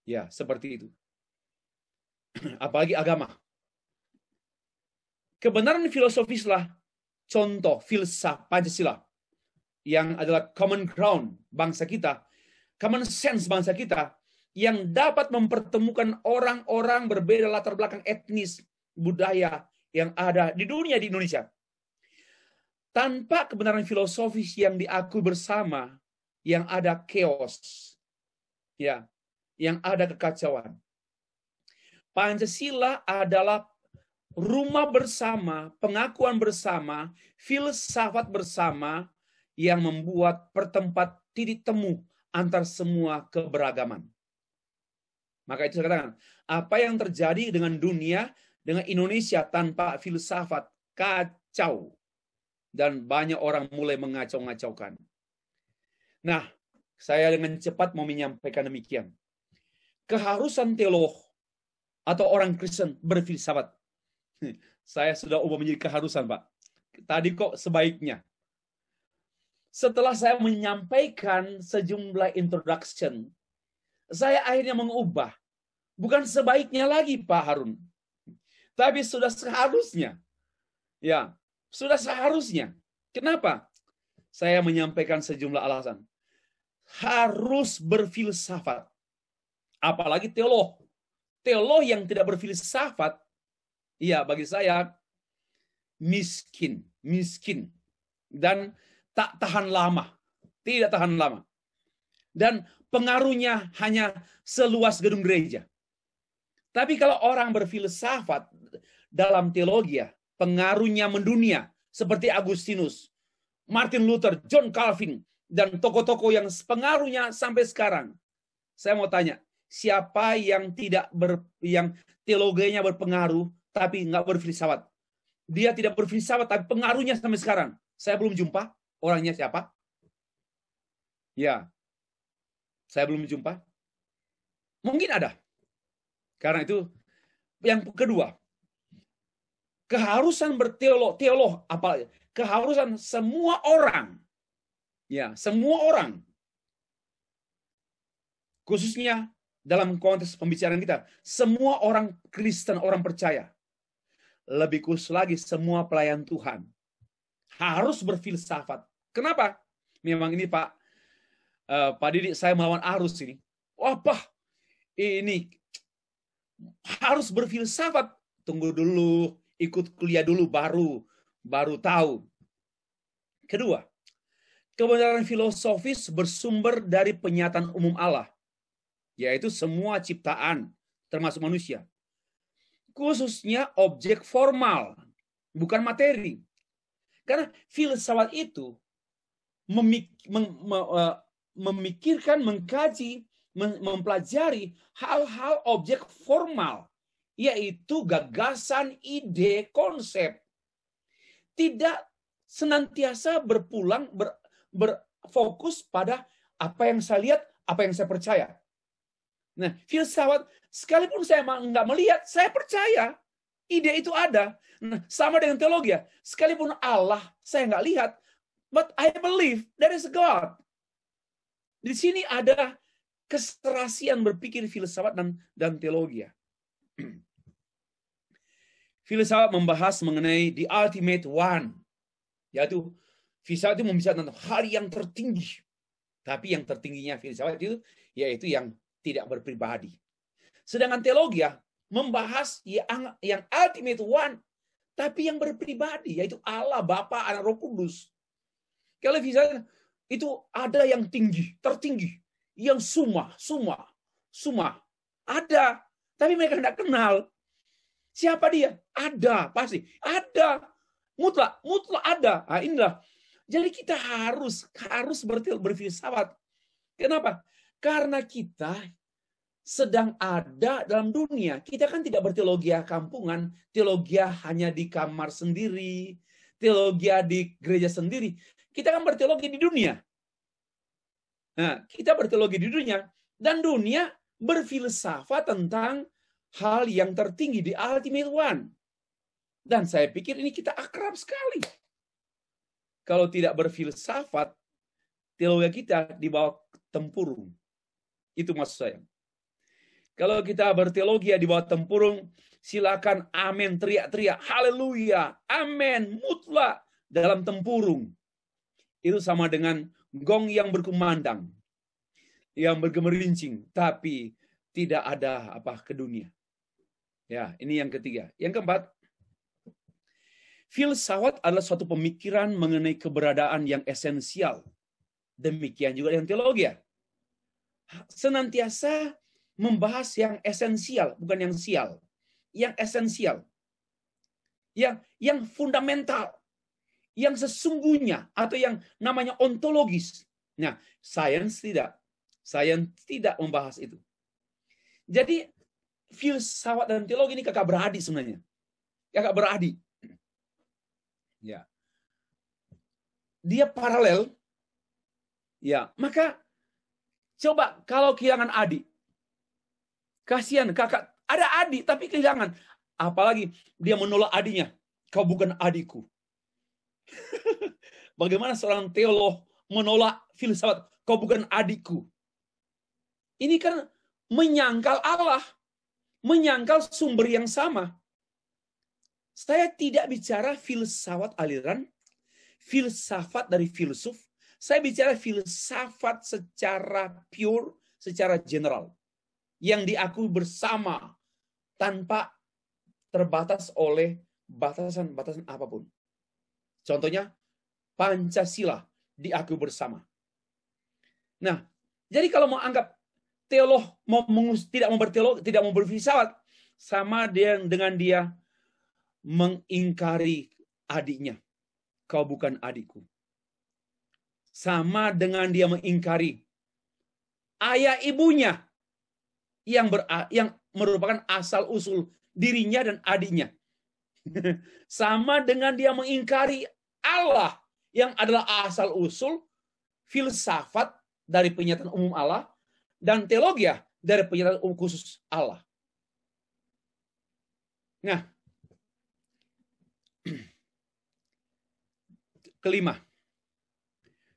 Ya, seperti itu. Apalagi agama. Kebenaran filosofislah contoh filsafat Pancasila yang adalah common ground bangsa kita, common sense bangsa kita, yang dapat mempertemukan orang-orang berbeda latar belakang etnis, budaya yang ada di dunia di Indonesia. Tanpa kebenaran filosofis yang diakui bersama, yang ada chaos, ya, yang ada kekacauan. Pancasila adalah rumah bersama, pengakuan bersama, filsafat bersama yang membuat pertempat titik temu antar semua keberagaman. Maka itu saya katakan, apa yang terjadi dengan dunia, dengan Indonesia tanpa filsafat, kacau. Dan banyak orang mulai mengacau-ngacaukan. Nah, saya dengan cepat mau menyampaikan demikian. Keharusan teolog atau orang Kristen berfilsafat. Saya sudah ubah menjadi keharusan, Pak. Tadi kok sebaiknya. Setelah saya menyampaikan sejumlah introduction, saya akhirnya mengubah. Bukan sebaiknya lagi, Pak Harun. Tapi sudah seharusnya. Ya, sudah seharusnya. Kenapa? Saya menyampaikan sejumlah alasan. Harus berfilsafat. Apalagi teolog. Teolog yang tidak berfilsafat, ya bagi saya miskin dan tak tahan lama, tidak tahan lama, dan pengaruhnya hanya seluas gedung gereja. Tapi kalau orang berfilsafat dalam teologi, pengaruhnya mendunia seperti Agustinus, Martin Luther, John Calvin, dan tokoh-tokoh yang pengaruhnya sampai sekarang. Saya mau tanya, siapa yang yang teologinya berpengaruh tapi nggak berfilsafat? Dia tidak berfilsafat tapi pengaruhnya sampai sekarang. Saya belum jumpa orangnya siapa. Ya, saya belum jumpa. Mungkin ada. Karena itu yang kedua, keharusan berteolog, apa? Keharusan semua orang. Ya, semua orang. Khususnya dalam konteks pembicaraan kita, semua orang Kristen, orang percaya. Lebih khusus lagi semua pelayan Tuhan harus berfilsafat. Kenapa? Memang ini Pak Didik, saya melawan arus ini. Wah, Pak, ini harus berfilsafat. Tunggu dulu, ikut kuliah dulu baru tahu. Kedua, kebenaran filosofis bersumber dari penyataan umum Allah, yaitu semua ciptaan termasuk manusia. Khususnya objek formal, bukan materi. Karena filsafat itu memikirkan, mengkaji, mempelajari hal-hal objek formal, yaitu gagasan, ide, konsep. Tidak senantiasa berfokus pada apa yang saya lihat, apa yang saya percaya. Nah, filsafat, sekalipun saya nggak melihat, saya percaya ide itu ada. Nah, sama dengan teologi, sekalipun Allah saya nggak lihat, but I believe there is a God. Di sini ada keserasian berpikir filsafat dan teologi. Filsafat membahas mengenai the ultimate one, yaitu filsafat itu membicarakan tentang hal yang tertinggi. Tapi yang tertingginya filsafat itu yaitu yang tidak berpribadi. Sedangkan teologi membahas yang ultimate one, tapi yang berpribadi, yaitu Allah, Bapa, Anak, Roh Kudus. Kalau filsafat itu ada yang tinggi, tertinggi, yang summa, ada, tapi mereka tidak kenal. Siapa dia? Ada, pasti ada, mutlak ada. Nah, inilah. Jadi kita harus berfilsafat. Kenapa? Karena kita sedang ada dalam dunia. Kita kan tidak berteologi kampungan, teologi hanya di kamar sendiri, teologi di gereja sendiri. Kita kan berteologi di dunia. Nah, kita berteologi di dunia, dan dunia berfilsafat tentang hal yang tertinggi, di ultimate one. Dan saya pikir ini kita akrab sekali. Kalau tidak berfilsafat, teologi kita di bawah tempurung. Itu maksud saya. Kalau kita berteologi di bawah tempurung, silakan amin, teriak-teriak, haleluya, amin, mutlak dalam tempurung. Itu sama dengan gong yang berkumandang, yang bergemerincing, tapi tidak ada ke dunia. Ya, ini yang ketiga. Yang keempat, filsafat adalah suatu pemikiran mengenai keberadaan yang esensial. Demikian juga dengan teologi. Senantiasa membahas yang esensial, bukan yang sial. Yang esensial. Yang fundamental. Yang sesungguhnya, atau yang namanya ontologis. Nah, sains tidak. Sains tidak membahas itu. Jadi, filsafat dan teologi ini kakak beradik sebenarnya. Kakak beradik. Ya. Dia paralel. Ya, maka coba kalau kehilangan adik. Kasihan kakak, ada adik tapi kehilangan. Apalagi dia menolak adiknya. Kau bukan adikku. Bagaimana seorang teolog menolak filsafat? Kau bukan adikku. Ini kan menyangkal Allah. Menyangkal sumber yang sama. Saya tidak bicara filsafat aliran. Filsafat dari filsuf. Saya bicara filsafat secara pure, secara general. Yang diakui bersama tanpa terbatas oleh batasan-batasan apapun. Contohnya, Pancasila diakui bersama. Nah, jadi kalau mau anggap teolog tidak mau berteolog, tidak mau berfilsafat, sama dengan dia mengingkari adiknya. Kau bukan adikku. Sama dengan dia mengingkari ayah ibunya yang merupakan asal usul dirinya dan adiknya. Sama dengan dia mengingkari Allah yang adalah asal usul filsafat dari penyataan umum Allah dan teologi dari penyataan umum khusus Allah. Nah, kelima,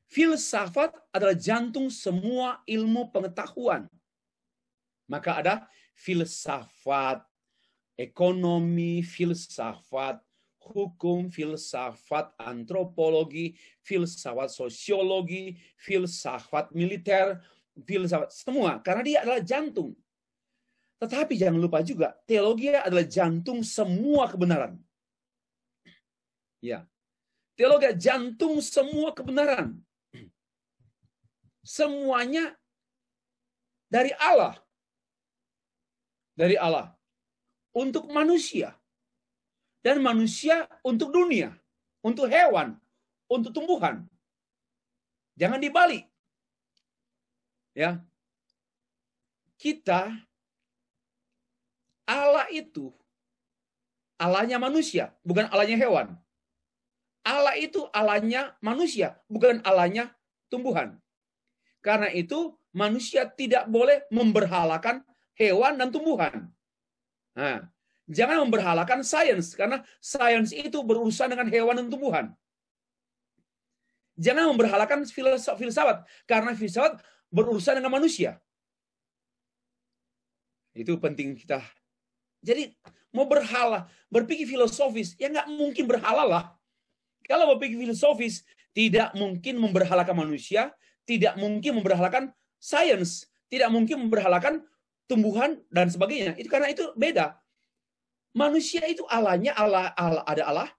filsafat adalah jantung semua ilmu pengetahuan. Maka ada filsafat ekonomi, filsafat hukum, filsafat antropologi, filsafat sosiologi, filsafat militer, filsafat semua. Karena dia adalah jantung. Tetapi jangan lupa juga, teologi adalah jantung semua kebenaran. Ya, teologi jantung semua kebenaran. Semuanya dari Allah. Dari Allah. Untuk manusia. Dan manusia untuk dunia. Untuk hewan. Untuk tumbuhan. Jangan dibalik. Ya. Kita, Allah itu, Allahnya manusia, bukan Allahnya hewan. Allah itu Allahnya manusia, bukan Allahnya tumbuhan. Karena itu manusia tidak boleh memberhalakan hewan dan tumbuhan. Nah, jangan memberhalakan sains, karena sains itu berurusan dengan hewan dan tumbuhan. Jangan memberhalakan filsafat, karena filsafat berurusan dengan manusia. Itu penting kita. Jadi mau berpikir filosofis, ya nggak mungkin berhala lah. Kalau berpikir filosofis, tidak mungkin memberhalakan manusia, tidak mungkin memberhalakan sains, tidak mungkin memberhalakan tumbuhan dan sebagainya. Itu karena itu beda. Manusia itu Allahnya Allah ada Allah.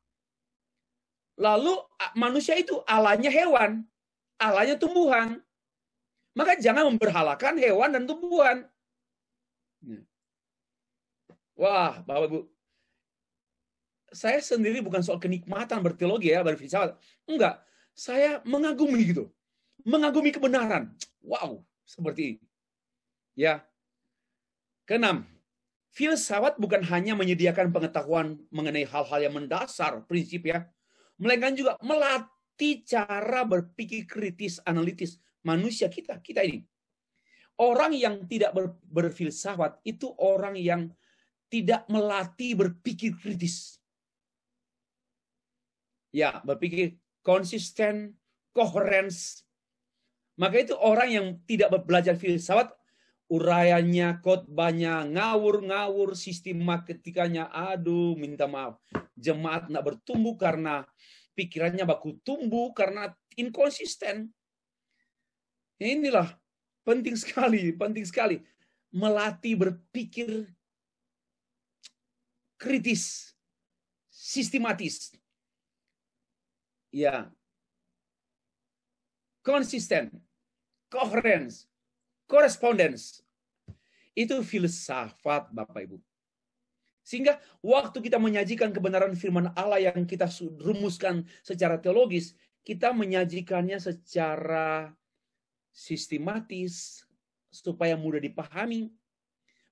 Lalu manusia itu Allahnya hewan, Allahnya tumbuhan. Maka jangan memberhalakan hewan dan tumbuhan. Wah, Bapak Ibu, saya sendiri bukan soal kenikmatan berteologi ya, berfilsafat. Enggak, saya mengagumi gitu. Mengagumi kebenaran. Wow, seperti ini. Ya. Keenam, filsafat bukan hanya menyediakan pengetahuan mengenai hal-hal yang mendasar, prinsip ya, melainkan juga melatih cara berpikir kritis, analitis manusia kita ini. Orang yang tidak berfilsafat itu orang yang tidak melatih berpikir kritis. Ya, berpikir konsisten, koherens. Maka itu orang yang tidak belajar filsafat, uraiannya, khotbahnya ngawur-ngawur, sistematikanya, aduh, minta maaf. Jemaat nggak bertumbuh karena pikirannya baku tumbuh karena inkonsisten. Inilah penting sekali melatih berpikir kritis, sistematis. Ya. Konsisten, koherens, korespondens. Itu filsafat Bapak Ibu. Sehingga waktu kita menyajikan kebenaran firman Allah yang kita rumuskan secara teologis, kita menyajikannya secara sistematis supaya mudah dipahami.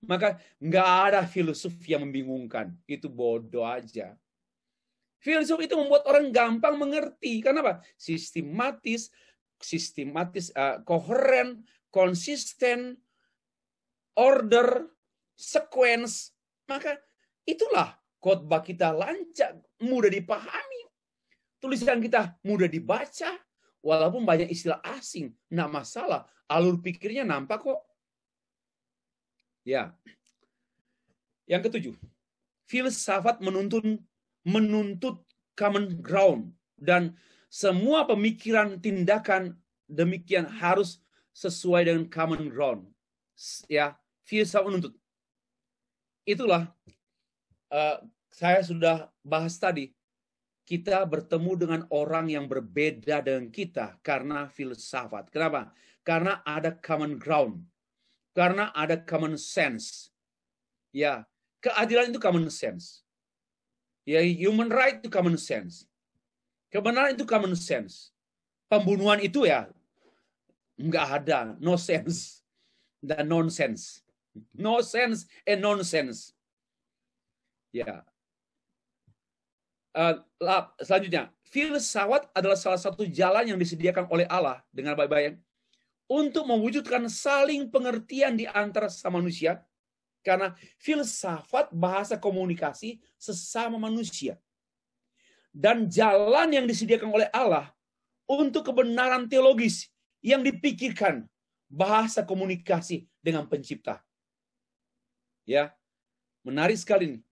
Maka nggak ada filsuf yang membingungkan. Itu bodoh aja. Filsuf itu membuat orang gampang mengerti. Kenapa? Sistematis, koheren, konsisten, order, sequence. Maka itulah khotbah kita lancar, mudah dipahami. Tulisan kita mudah dibaca, walaupun banyak istilah asing, enggak masalah. Alur pikirnya nampak kok. Ya. Yang ketujuh, filsafat menuntut common ground, dan semua pemikiran, tindakan demikian harus sesuai dengan common ground. Ya, filsafat menuntut. Itulah saya sudah bahas tadi. Kita bertemu dengan orang yang berbeda dengan kita karena filsafat. Kenapa? Karena ada common ground. Karena ada common sense. Ya, keadilan itu common sense. Ya, human right itu common sense. Kebenaran itu common sense. Pembunuhan itu ya nggak ada, no sense dan nonsense. No sense and nonsense. Ya. Selanjutnya, filsafat adalah salah satu jalan yang disediakan oleh Allah dengan baik-baik untuk mewujudkan saling pengertian di antara sesama manusia, karena filsafat bahasa komunikasi sesama manusia. Dan jalan yang disediakan oleh Allah untuk kebenaran teologis yang dipikirkan bahasa komunikasi dengan pencipta. Ya, menarik sekali nih.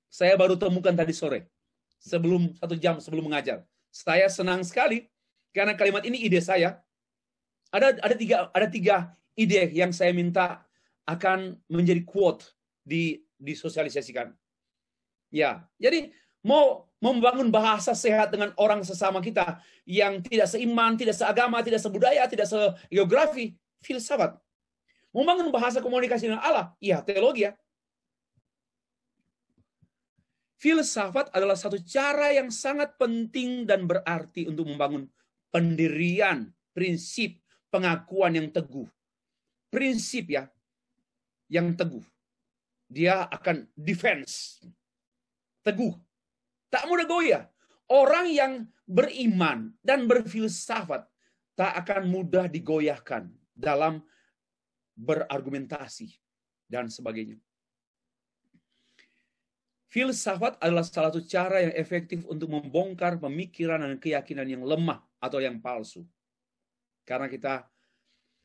Saya baru temukan tadi sore, 1 jam sebelum mengajar. Saya senang sekali karena kalimat ini ide saya. Ada tiga ide yang saya minta akan menjadi quote disosialisasikan. Ya, jadi mau membangun bahasa sehat dengan orang sesama kita yang tidak seiman, tidak seagama, tidak sebudaya, tidak segeografi, filsafat. Membangun bahasa komunikasi dengan Allah, ya teologi ya. Filsafat adalah satu cara yang sangat penting dan berarti untuk membangun pendirian, prinsip, pengakuan yang teguh. Prinsip ya, yang teguh. Dia akan defense. Teguh. Tak mudah goyah. Orang yang beriman dan berfilsafat tak akan mudah digoyahkan dalam berargumentasi dan sebagainya. Filsafat adalah salah satu cara yang efektif untuk membongkar pemikiran dan keyakinan yang lemah atau yang palsu. Karena kita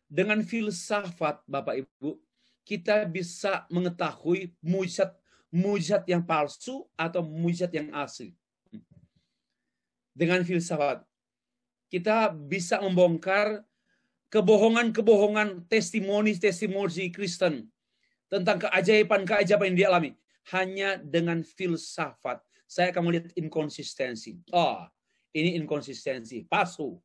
dengan filsafat, Bapak Ibu, kita bisa mengetahui mujizat yang palsu atau mujizat yang asli. Dengan filsafat, kita bisa membongkar kebohongan-kebohongan testimoni Kristen tentang keajaiban-keajaiban yang dialami. Hanya dengan filsafat. Saya akan melihat inkonsistensi. Oh, ini inkonsistensi, palsu.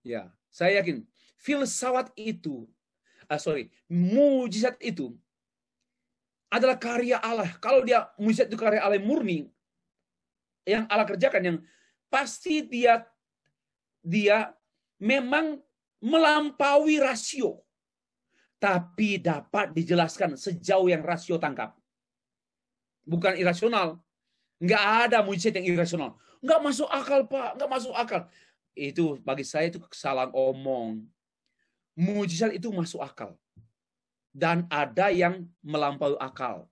Ya, saya yakin filsafat itu, mujizat itu adalah karya Allah. Kalau dia mujizat itu karya Allah murni, yang Allah kerjakan, yang pasti dia memang melampaui rasio. tapi dapat dijelaskan sejauh yang rasio tangkap. Bukan irasional. Nggak ada mujizat yang irasional. Nggak masuk akal, Pak. Nggak masuk akal. Itu bagi saya itu kesalahan omong. Mujizat itu masuk akal. Dan ada yang melampaui akal.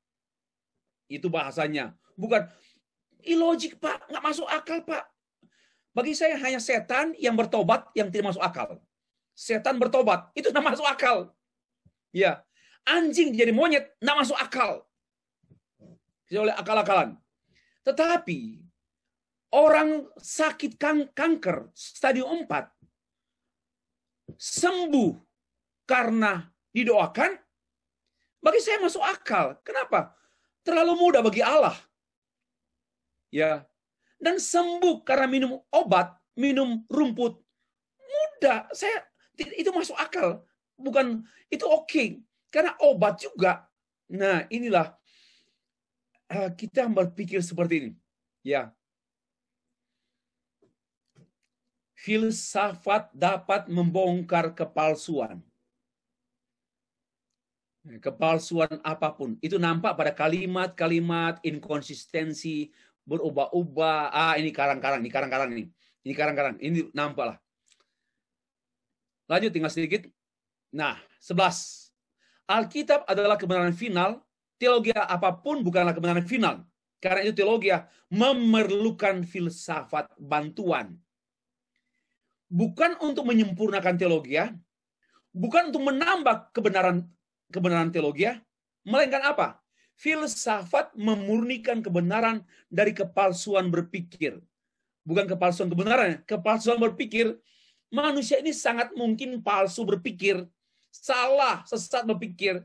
Itu bahasanya. Bukan ilogik, Pak. Nggak masuk akal, Pak. Bagi saya hanya setan yang bertobat yang tidak masuk akal. Setan bertobat. Itu nggak masuk akal. Ya. Anjing jadi monyet nggak masuk akal. Oleh akal-akalan. Tetapi orang sakit kanker stadium 4 sembuh karena didoakan, bagi saya masuk akal. Kenapa? Terlalu mudah bagi Allah. Ya. Dan sembuh karena minum obat, minum rumput. Mudah. Itu masuk akal. Bukan itu oke. Karena obat juga. Nah, inilah kita berpikir seperti ini. Ya. Filsafat dapat membongkar kepalsuan. Kepalsuan apapun. Itu nampak pada kalimat-kalimat inkonsistensi, berubah-ubah. Ini karang-karang, ini karang-karang ini. Ini karang-karang, ini nampak lah. Lanjut, tinggal sedikit. Nah, 11. Alkitab adalah kebenaran final. Teologi apapun bukanlah kebenaran final. Karena itu teologi memerlukan filsafat bantuan. Bukan untuk menyempurnakan teologi, bukan untuk menambah kebenaran teologi, melainkan apa? Filsafat memurnikan kebenaran dari kepalsuan berpikir. Bukan kepalsuan kebenaran, kepalsuan berpikir. Manusia ini sangat mungkin palsu berpikir, salah, sesat berpikir.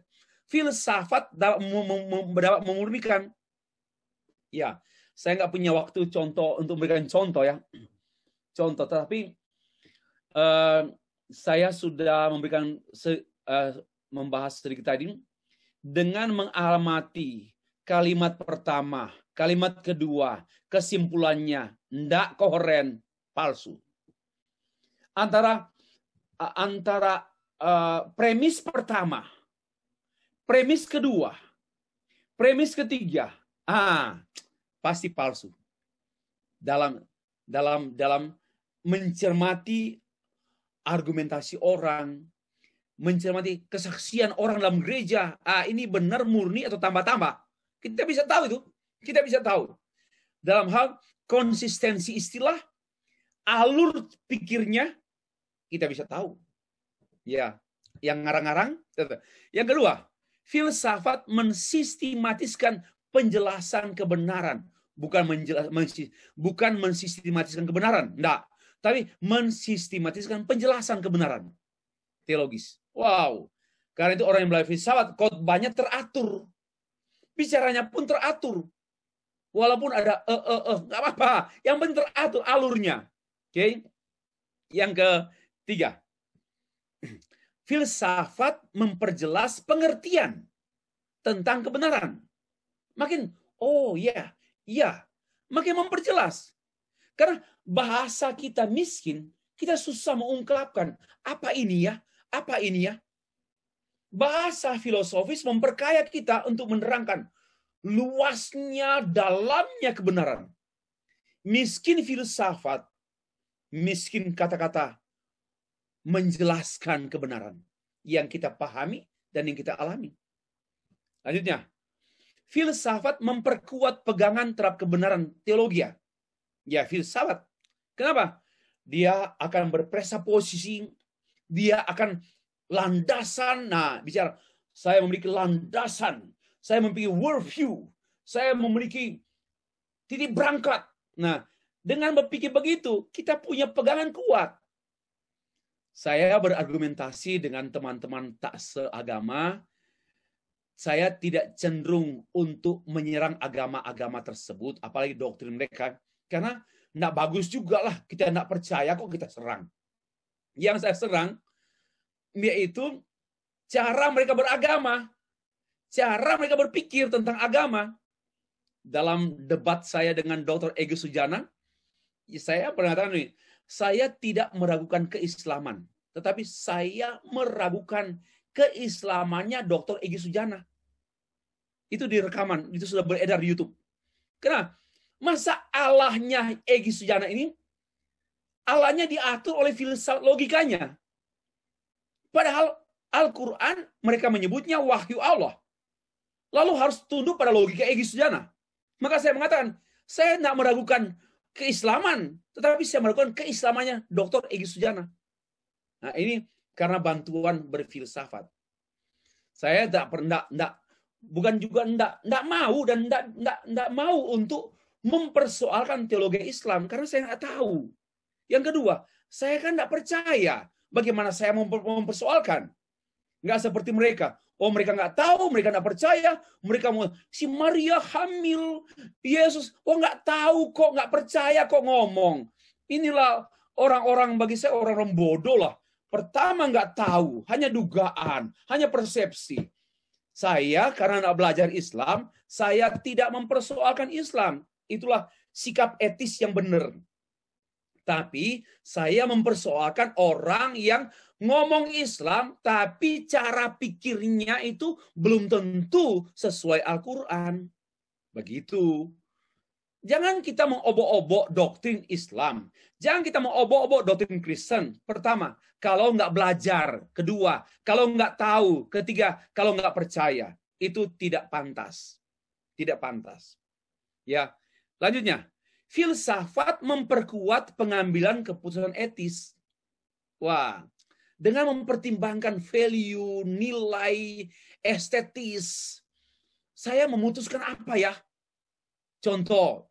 Filsafat dapat memurnikan. Ya, saya nggak punya waktu contoh untuk memberikan contoh ya. Contoh, tapi saya sudah membahas sedikit tadi dengan mengamati kalimat pertama, kalimat kedua, kesimpulannya tidak koheren, palsu. Antara premis pertama, premis kedua, premis ketiga, pasti palsu. Dalam mencermati argumentasi orang, mencermati kesaksian orang dalam gereja, ini benar murni atau tambah-tambah. Kita bisa tahu itu. Kita bisa tahu. Dalam hal konsistensi istilah, alur pikirnya, kita bisa tahu. Ya, yang ngarang-ngarang. Yang kedua, filsafat mensistematiskan penjelasan kebenaran, bukan mensistematiskan kebenaran, enggak, tapi mensistematiskan penjelasan kebenaran teologis. Wow, karena itu orang yang belajar filsafat khotbahnya teratur, bicaranya pun teratur, walaupun ada nggak apa-apa, yang penting teratur alurnya. Oke, yang ketiga, filsafat memperjelas pengertian tentang kebenaran. Makin, makin memperjelas. Karena bahasa kita miskin, kita susah mengungkapkan apa ini ya. Bahasa filosofis memperkaya kita untuk menerangkan luasnya, dalamnya kebenaran. Miskin filsafat, miskin kata-kata menjelaskan kebenaran yang kita pahami dan yang kita alami. Lanjutnya, filsafat memperkuat pegangan terhadap kebenaran teologi. Ya, filsafat. Kenapa? Dia akan berpresaposisi, dia akan landasan. Nah, bicara, saya memiliki landasan, saya memiliki worldview, saya memiliki titik berangkat. Nah, dengan berpikir begitu, kita punya pegangan kuat. Saya berargumentasi dengan teman-teman tak seagama. Saya tidak cenderung untuk menyerang agama-agama tersebut, apalagi doktrin mereka. Karena tidak bagus juga lah, kita tidak percaya kok kita serang. Yang saya serang, yaitu cara mereka beragama. Cara mereka berpikir tentang agama. Dalam debat saya dengan Dr. Ege Sujana, saya pernah katakan ini, saya tidak meragukan keislaman, tetapi saya meragukan keislamannya Dr. Egy Sujana. Itu direkaman, itu sudah beredar di YouTube. Karena masa Allahnya Egy Sujana ini, Allahnya diatur oleh filsafat logikanya. Padahal Al-Quran mereka menyebutnya wahyu Allah. Lalu harus tunduk pada logika Egy Sujana. Maka saya mengatakan, saya tidak meragukan keislaman, tetapi saya meragukan keislamannya Dr. Egy Sujana. Nah, ini karena bantuan berfilsafat. Saya bukan juga tidak mau dan tidak mau untuk mempersoalkan teologi Islam karena saya nggak tahu. Yang kedua, saya kan tidak percaya. Bagaimana saya mempersoalkan? Nggak seperti mereka. Oh, mereka nggak tahu, mereka nggak percaya, mereka mau si Maria hamil, Yesus, oh nggak tahu kok, nggak percaya kok ngomong. Inilah orang-orang, bagi saya orang-orang bodoh lah. Pertama nggak tahu, hanya dugaan, hanya persepsi. Saya karena nggak belajar Islam, saya tidak mempersoalkan Islam. Itulah sikap etis yang benar. Tapi saya mempersoalkan orang yang ngomong Islam, tapi cara pikirnya itu belum tentu sesuai Al-Quran. Begitu. Jangan kita mengobok-obok doktrin Islam. Jangan kita mengobok-obok doktrin Kristen. Pertama, kalau nggak belajar. Kedua, kalau nggak tahu. Ketiga, kalau nggak percaya. Itu tidak pantas. Tidak pantas. Ya, lanjutnya. Filsafat memperkuat pengambilan keputusan etis. Wah, dengan mempertimbangkan value, nilai, estetis, saya memutuskan apa ya? Contoh,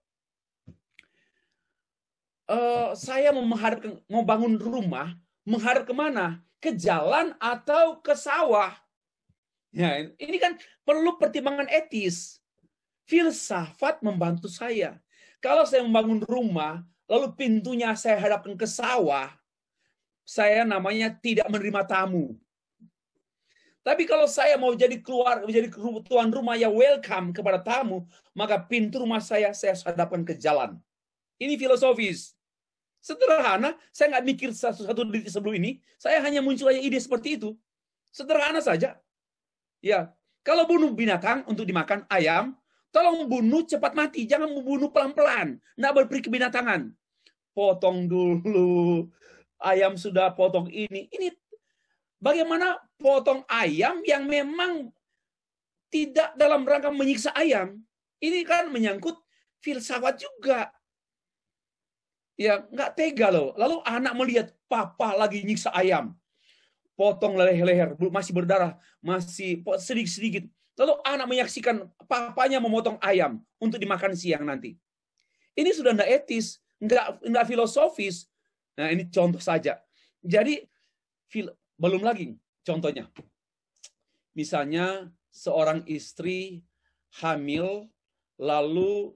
saya mau bangun rumah, menghadap kemana? Ke jalan atau ke sawah? Ya, ini kan perlu pertimbangan etis. Filsafat membantu saya. Kalau saya membangun rumah, lalu pintunya saya hadapkan ke sawah, saya namanya tidak menerima tamu. Tapi kalau saya mau menjadi tuan rumah yang welcome kepada tamu, maka pintu rumah saya hadapkan ke jalan. Ini filosofis. Sederhana, saya nggak mikir satu detik sebelum ini, saya hanya muncul aja ide seperti itu. Sederhana saja. Ya, kalau bunuh binatang untuk dimakan, ayam, tolong bunuh cepat mati, jangan membunuh pelan-pelan. Nggak berperi kebinatangan. Potong dulu. Ayam sudah potong ini. Ini bagaimana potong ayam yang memang tidak dalam rangka menyiksa ayam. Ini kan menyangkut filsafat juga. Ya, nggak tega loh. Lalu anak melihat papa lagi nyiksa ayam. Potong leher-leher, masih berdarah, masih sedikit-sedikit. Lalu anak menyaksikan papanya memotong ayam untuk dimakan siang nanti. Ini sudah tidak etis, tidak filosofis. Nah, ini contoh saja. Jadi, belum lagi contohnya. Misalnya, seorang istri hamil, lalu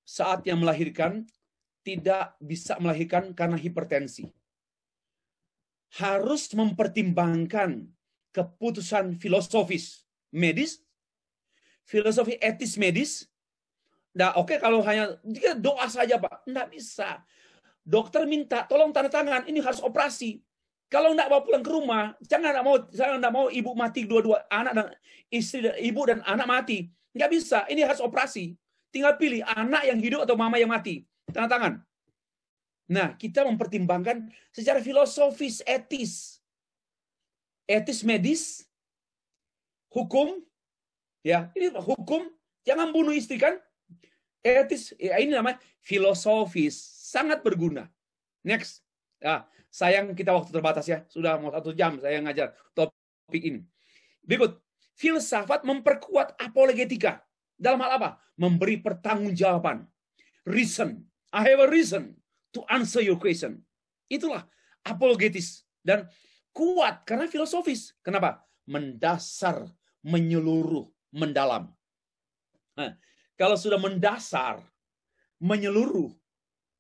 saat yang melahirkan, tidak bisa melahirkan karena hipertensi. Harus mempertimbangkan keputusan filosofis medis, filosofi etis medis. Nah, oke, kalau hanya doa saja, Pak, nggak bisa. Dokter minta, tolong tanda tangan, ini harus operasi. Kalau nggak mau pulang ke rumah, saya nggak mau ibu mati dua-dua, anak dan istri, ibu dan anak mati. Nggak bisa, ini harus operasi. Tinggal pilih anak yang hidup atau mama yang mati. Tanda tangan. Nah, kita mempertimbangkan secara filosofis, etis. Etis medis, hukum, ya ini hukum, jangan bunuh istri kan, etis, ya ini namanya filosofis, sangat berguna. Next, ya, sayang kita waktu terbatas ya, sudah mau 1 jam saya ngajar topik ini. Berikut, filsafat memperkuat apologetika. Dalam hal apa? Memberi pertanggungjawaban. Reason, I have a reason to answer your question. Itulah apologetis dan kuat karena filosofis. Kenapa? Mendasar, menyeluruh, mendalam. Nah, kalau sudah mendasar, menyeluruh,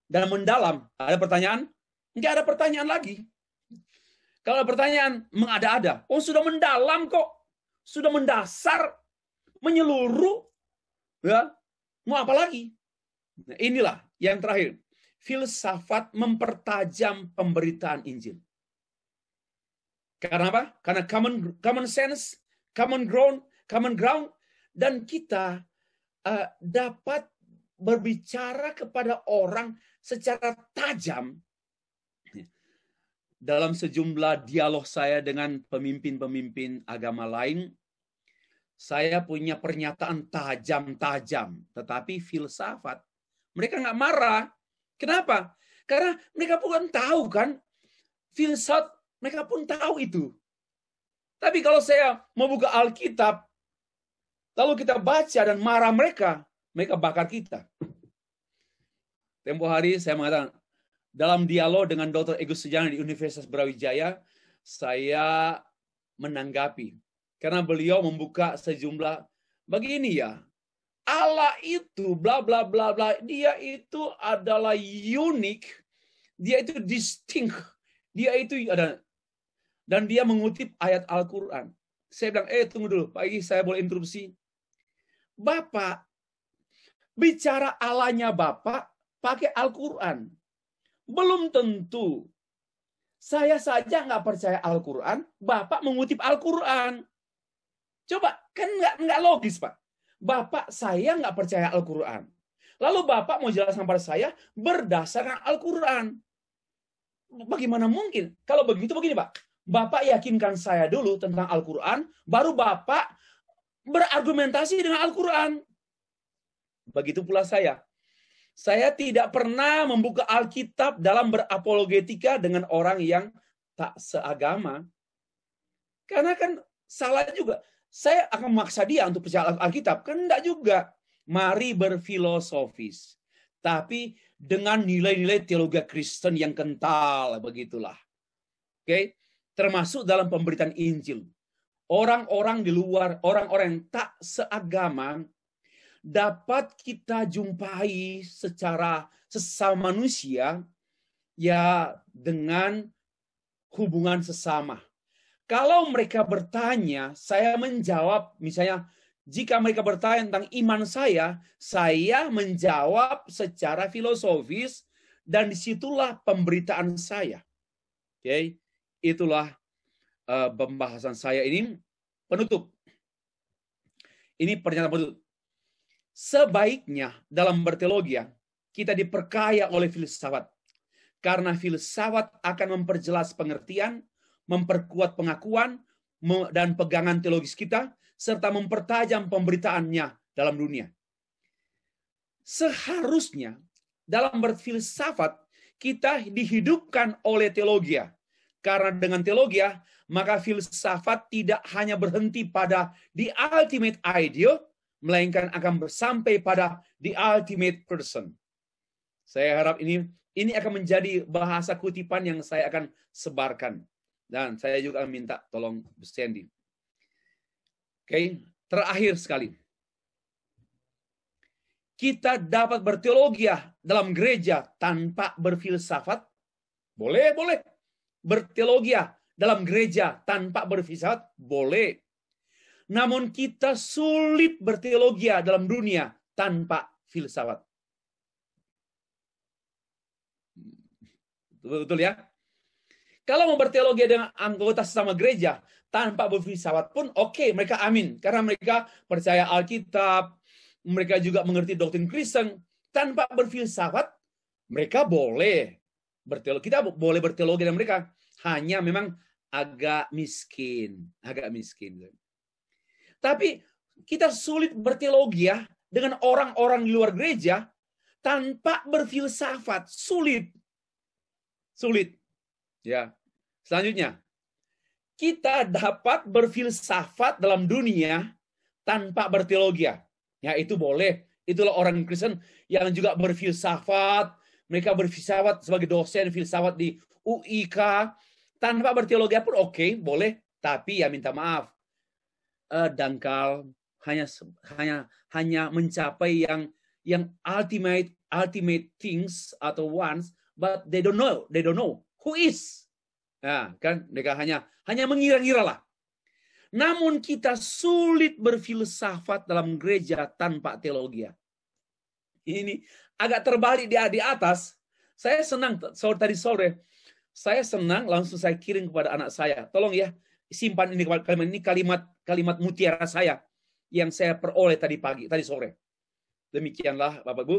dan mendalam, ada pertanyaan? Nggak ada pertanyaan lagi. Kalau ada pertanyaan, mengada-ada. Oh, sudah mendalam kok. Sudah mendasar, menyeluruh. Ya, mau apa lagi? Nah, inilah yang terakhir. Filsafat mempertajam pemberitaan Injil. Karena apa? Karena common sense, common ground, dan kita dapat berbicara kepada orang secara tajam. Dalam sejumlah dialog saya dengan pemimpin-pemimpin agama lain, saya punya pernyataan tajam-tajam, tetapi filsafat. Mereka nggak marah. Kenapa? Karena mereka pun tahu kan, filsafat mereka pun tahu itu. Tapi kalau saya mau buka Alkitab, lalu kita baca dan marah mereka bakar kita. Tempo hari saya mengatakan, dalam dialog dengan Dr. Agus Sujana di Universitas Brawijaya, saya menanggapi. Karena beliau membuka sejumlah, begini ya, Allah itu bla bla bla bla, dia itu adalah unik, dia itu distinct, dia itu ada, dan dia mengutip ayat Al-Quran. Saya bilang, tunggu dulu, Pak Igi, saya boleh interupsi. Bapak, bicara Allahnya Bapak pakai Al-Quran. Belum tentu. Saya saja nggak percaya Al-Quran, Bapak mengutip Al-Quran. Coba, kan nggak logis, Pak. Bapak saya nggak percaya Al-Quran. Lalu Bapak mau jelaskan pada saya berdasarkan Al-Quran. Bagaimana mungkin? Kalau begitu begini, Pak. Bapak yakinkan saya dulu tentang Al-Quran, baru Bapak berargumentasi dengan Al-Quran. Begitu pula saya. Saya tidak pernah membuka Alkitab dalam berapologetika dengan orang yang tak seagama. Karena kan salah juga. Saya akan memaksa dia untuk percaya Alkitab. Kan enggak juga. Mari berfilosofis. Tapi dengan nilai-nilai teologi Kristen yang kental. Begitulah. Oke? Termasuk dalam pemberitaan Injil. Orang-orang di luar, orang-orang yang tak seagama, dapat kita jumpai secara sesama manusia ya dengan hubungan sesama. Kalau mereka bertanya, saya menjawab, misalnya jika mereka bertanya tentang iman saya menjawab secara filosofis dan disitulah pemberitaan saya. Oke, itulah pembahasan saya ini penutup. Ini pernyataan penutup. Sebaiknya dalam berteologi kita diperkaya oleh filsafat. Karena filsafat akan memperjelas pengertian, memperkuat pengakuan, dan pegangan teologis kita, serta mempertajam pemberitaannya dalam dunia. Seharusnya dalam berfilsafat kita dihidupkan oleh teologi. Karena dengan teologi, maka filsafat tidak hanya berhenti pada the ultimate ideal, melainkan akan sampai pada the ultimate person. Saya harap ini akan menjadi bahasa kutipan yang saya akan sebarkan. Dan saya juga minta tolong Bu Sandy. Oke, terakhir sekali. Kita dapat berteologi dalam gereja tanpa berfilsafat? Boleh. Berteologi dalam gereja tanpa berfilsafat? Boleh. Namun kita sulit berteologi dalam dunia tanpa filsafat. Betul ya? Kalau mau berteologi dengan anggota sesama gereja tanpa berfilsafat pun oke, mereka amin. Karena mereka percaya Alkitab, mereka juga mengerti doktrin Kristen. Tanpa berfilsafat, mereka boleh berteologi. Kita boleh berteologi dengan mereka. Hanya memang agak miskin. Tapi kita sulit berteologi dengan orang-orang di luar gereja tanpa berfilsafat. Sulit. Ya. Selanjutnya, kita dapat berfilsafat dalam dunia tanpa berteologi. Ya, itu boleh. Itulah orang Kristen yang juga berfilsafat. Mereka berfilsafat sebagai dosen filsafat di UIK. Tanpa berteologi pun oke, boleh. Tapi ya minta maaf. Dangkal, hanya mencapai yang ultimate things atau ones, but they don't know who is. Ya, kan mereka hanya mengira-ngira lah. Namun kita sulit berfilsafat dalam gereja tanpa teologi. Ini agak terbalik di atas. Saya senang tadi sore Saya senang, langsung saya kirim kepada anak saya. Tolong ya, simpan ini kalimat mutiara saya yang saya peroleh tadi sore. Demikianlah Bapak Ibu.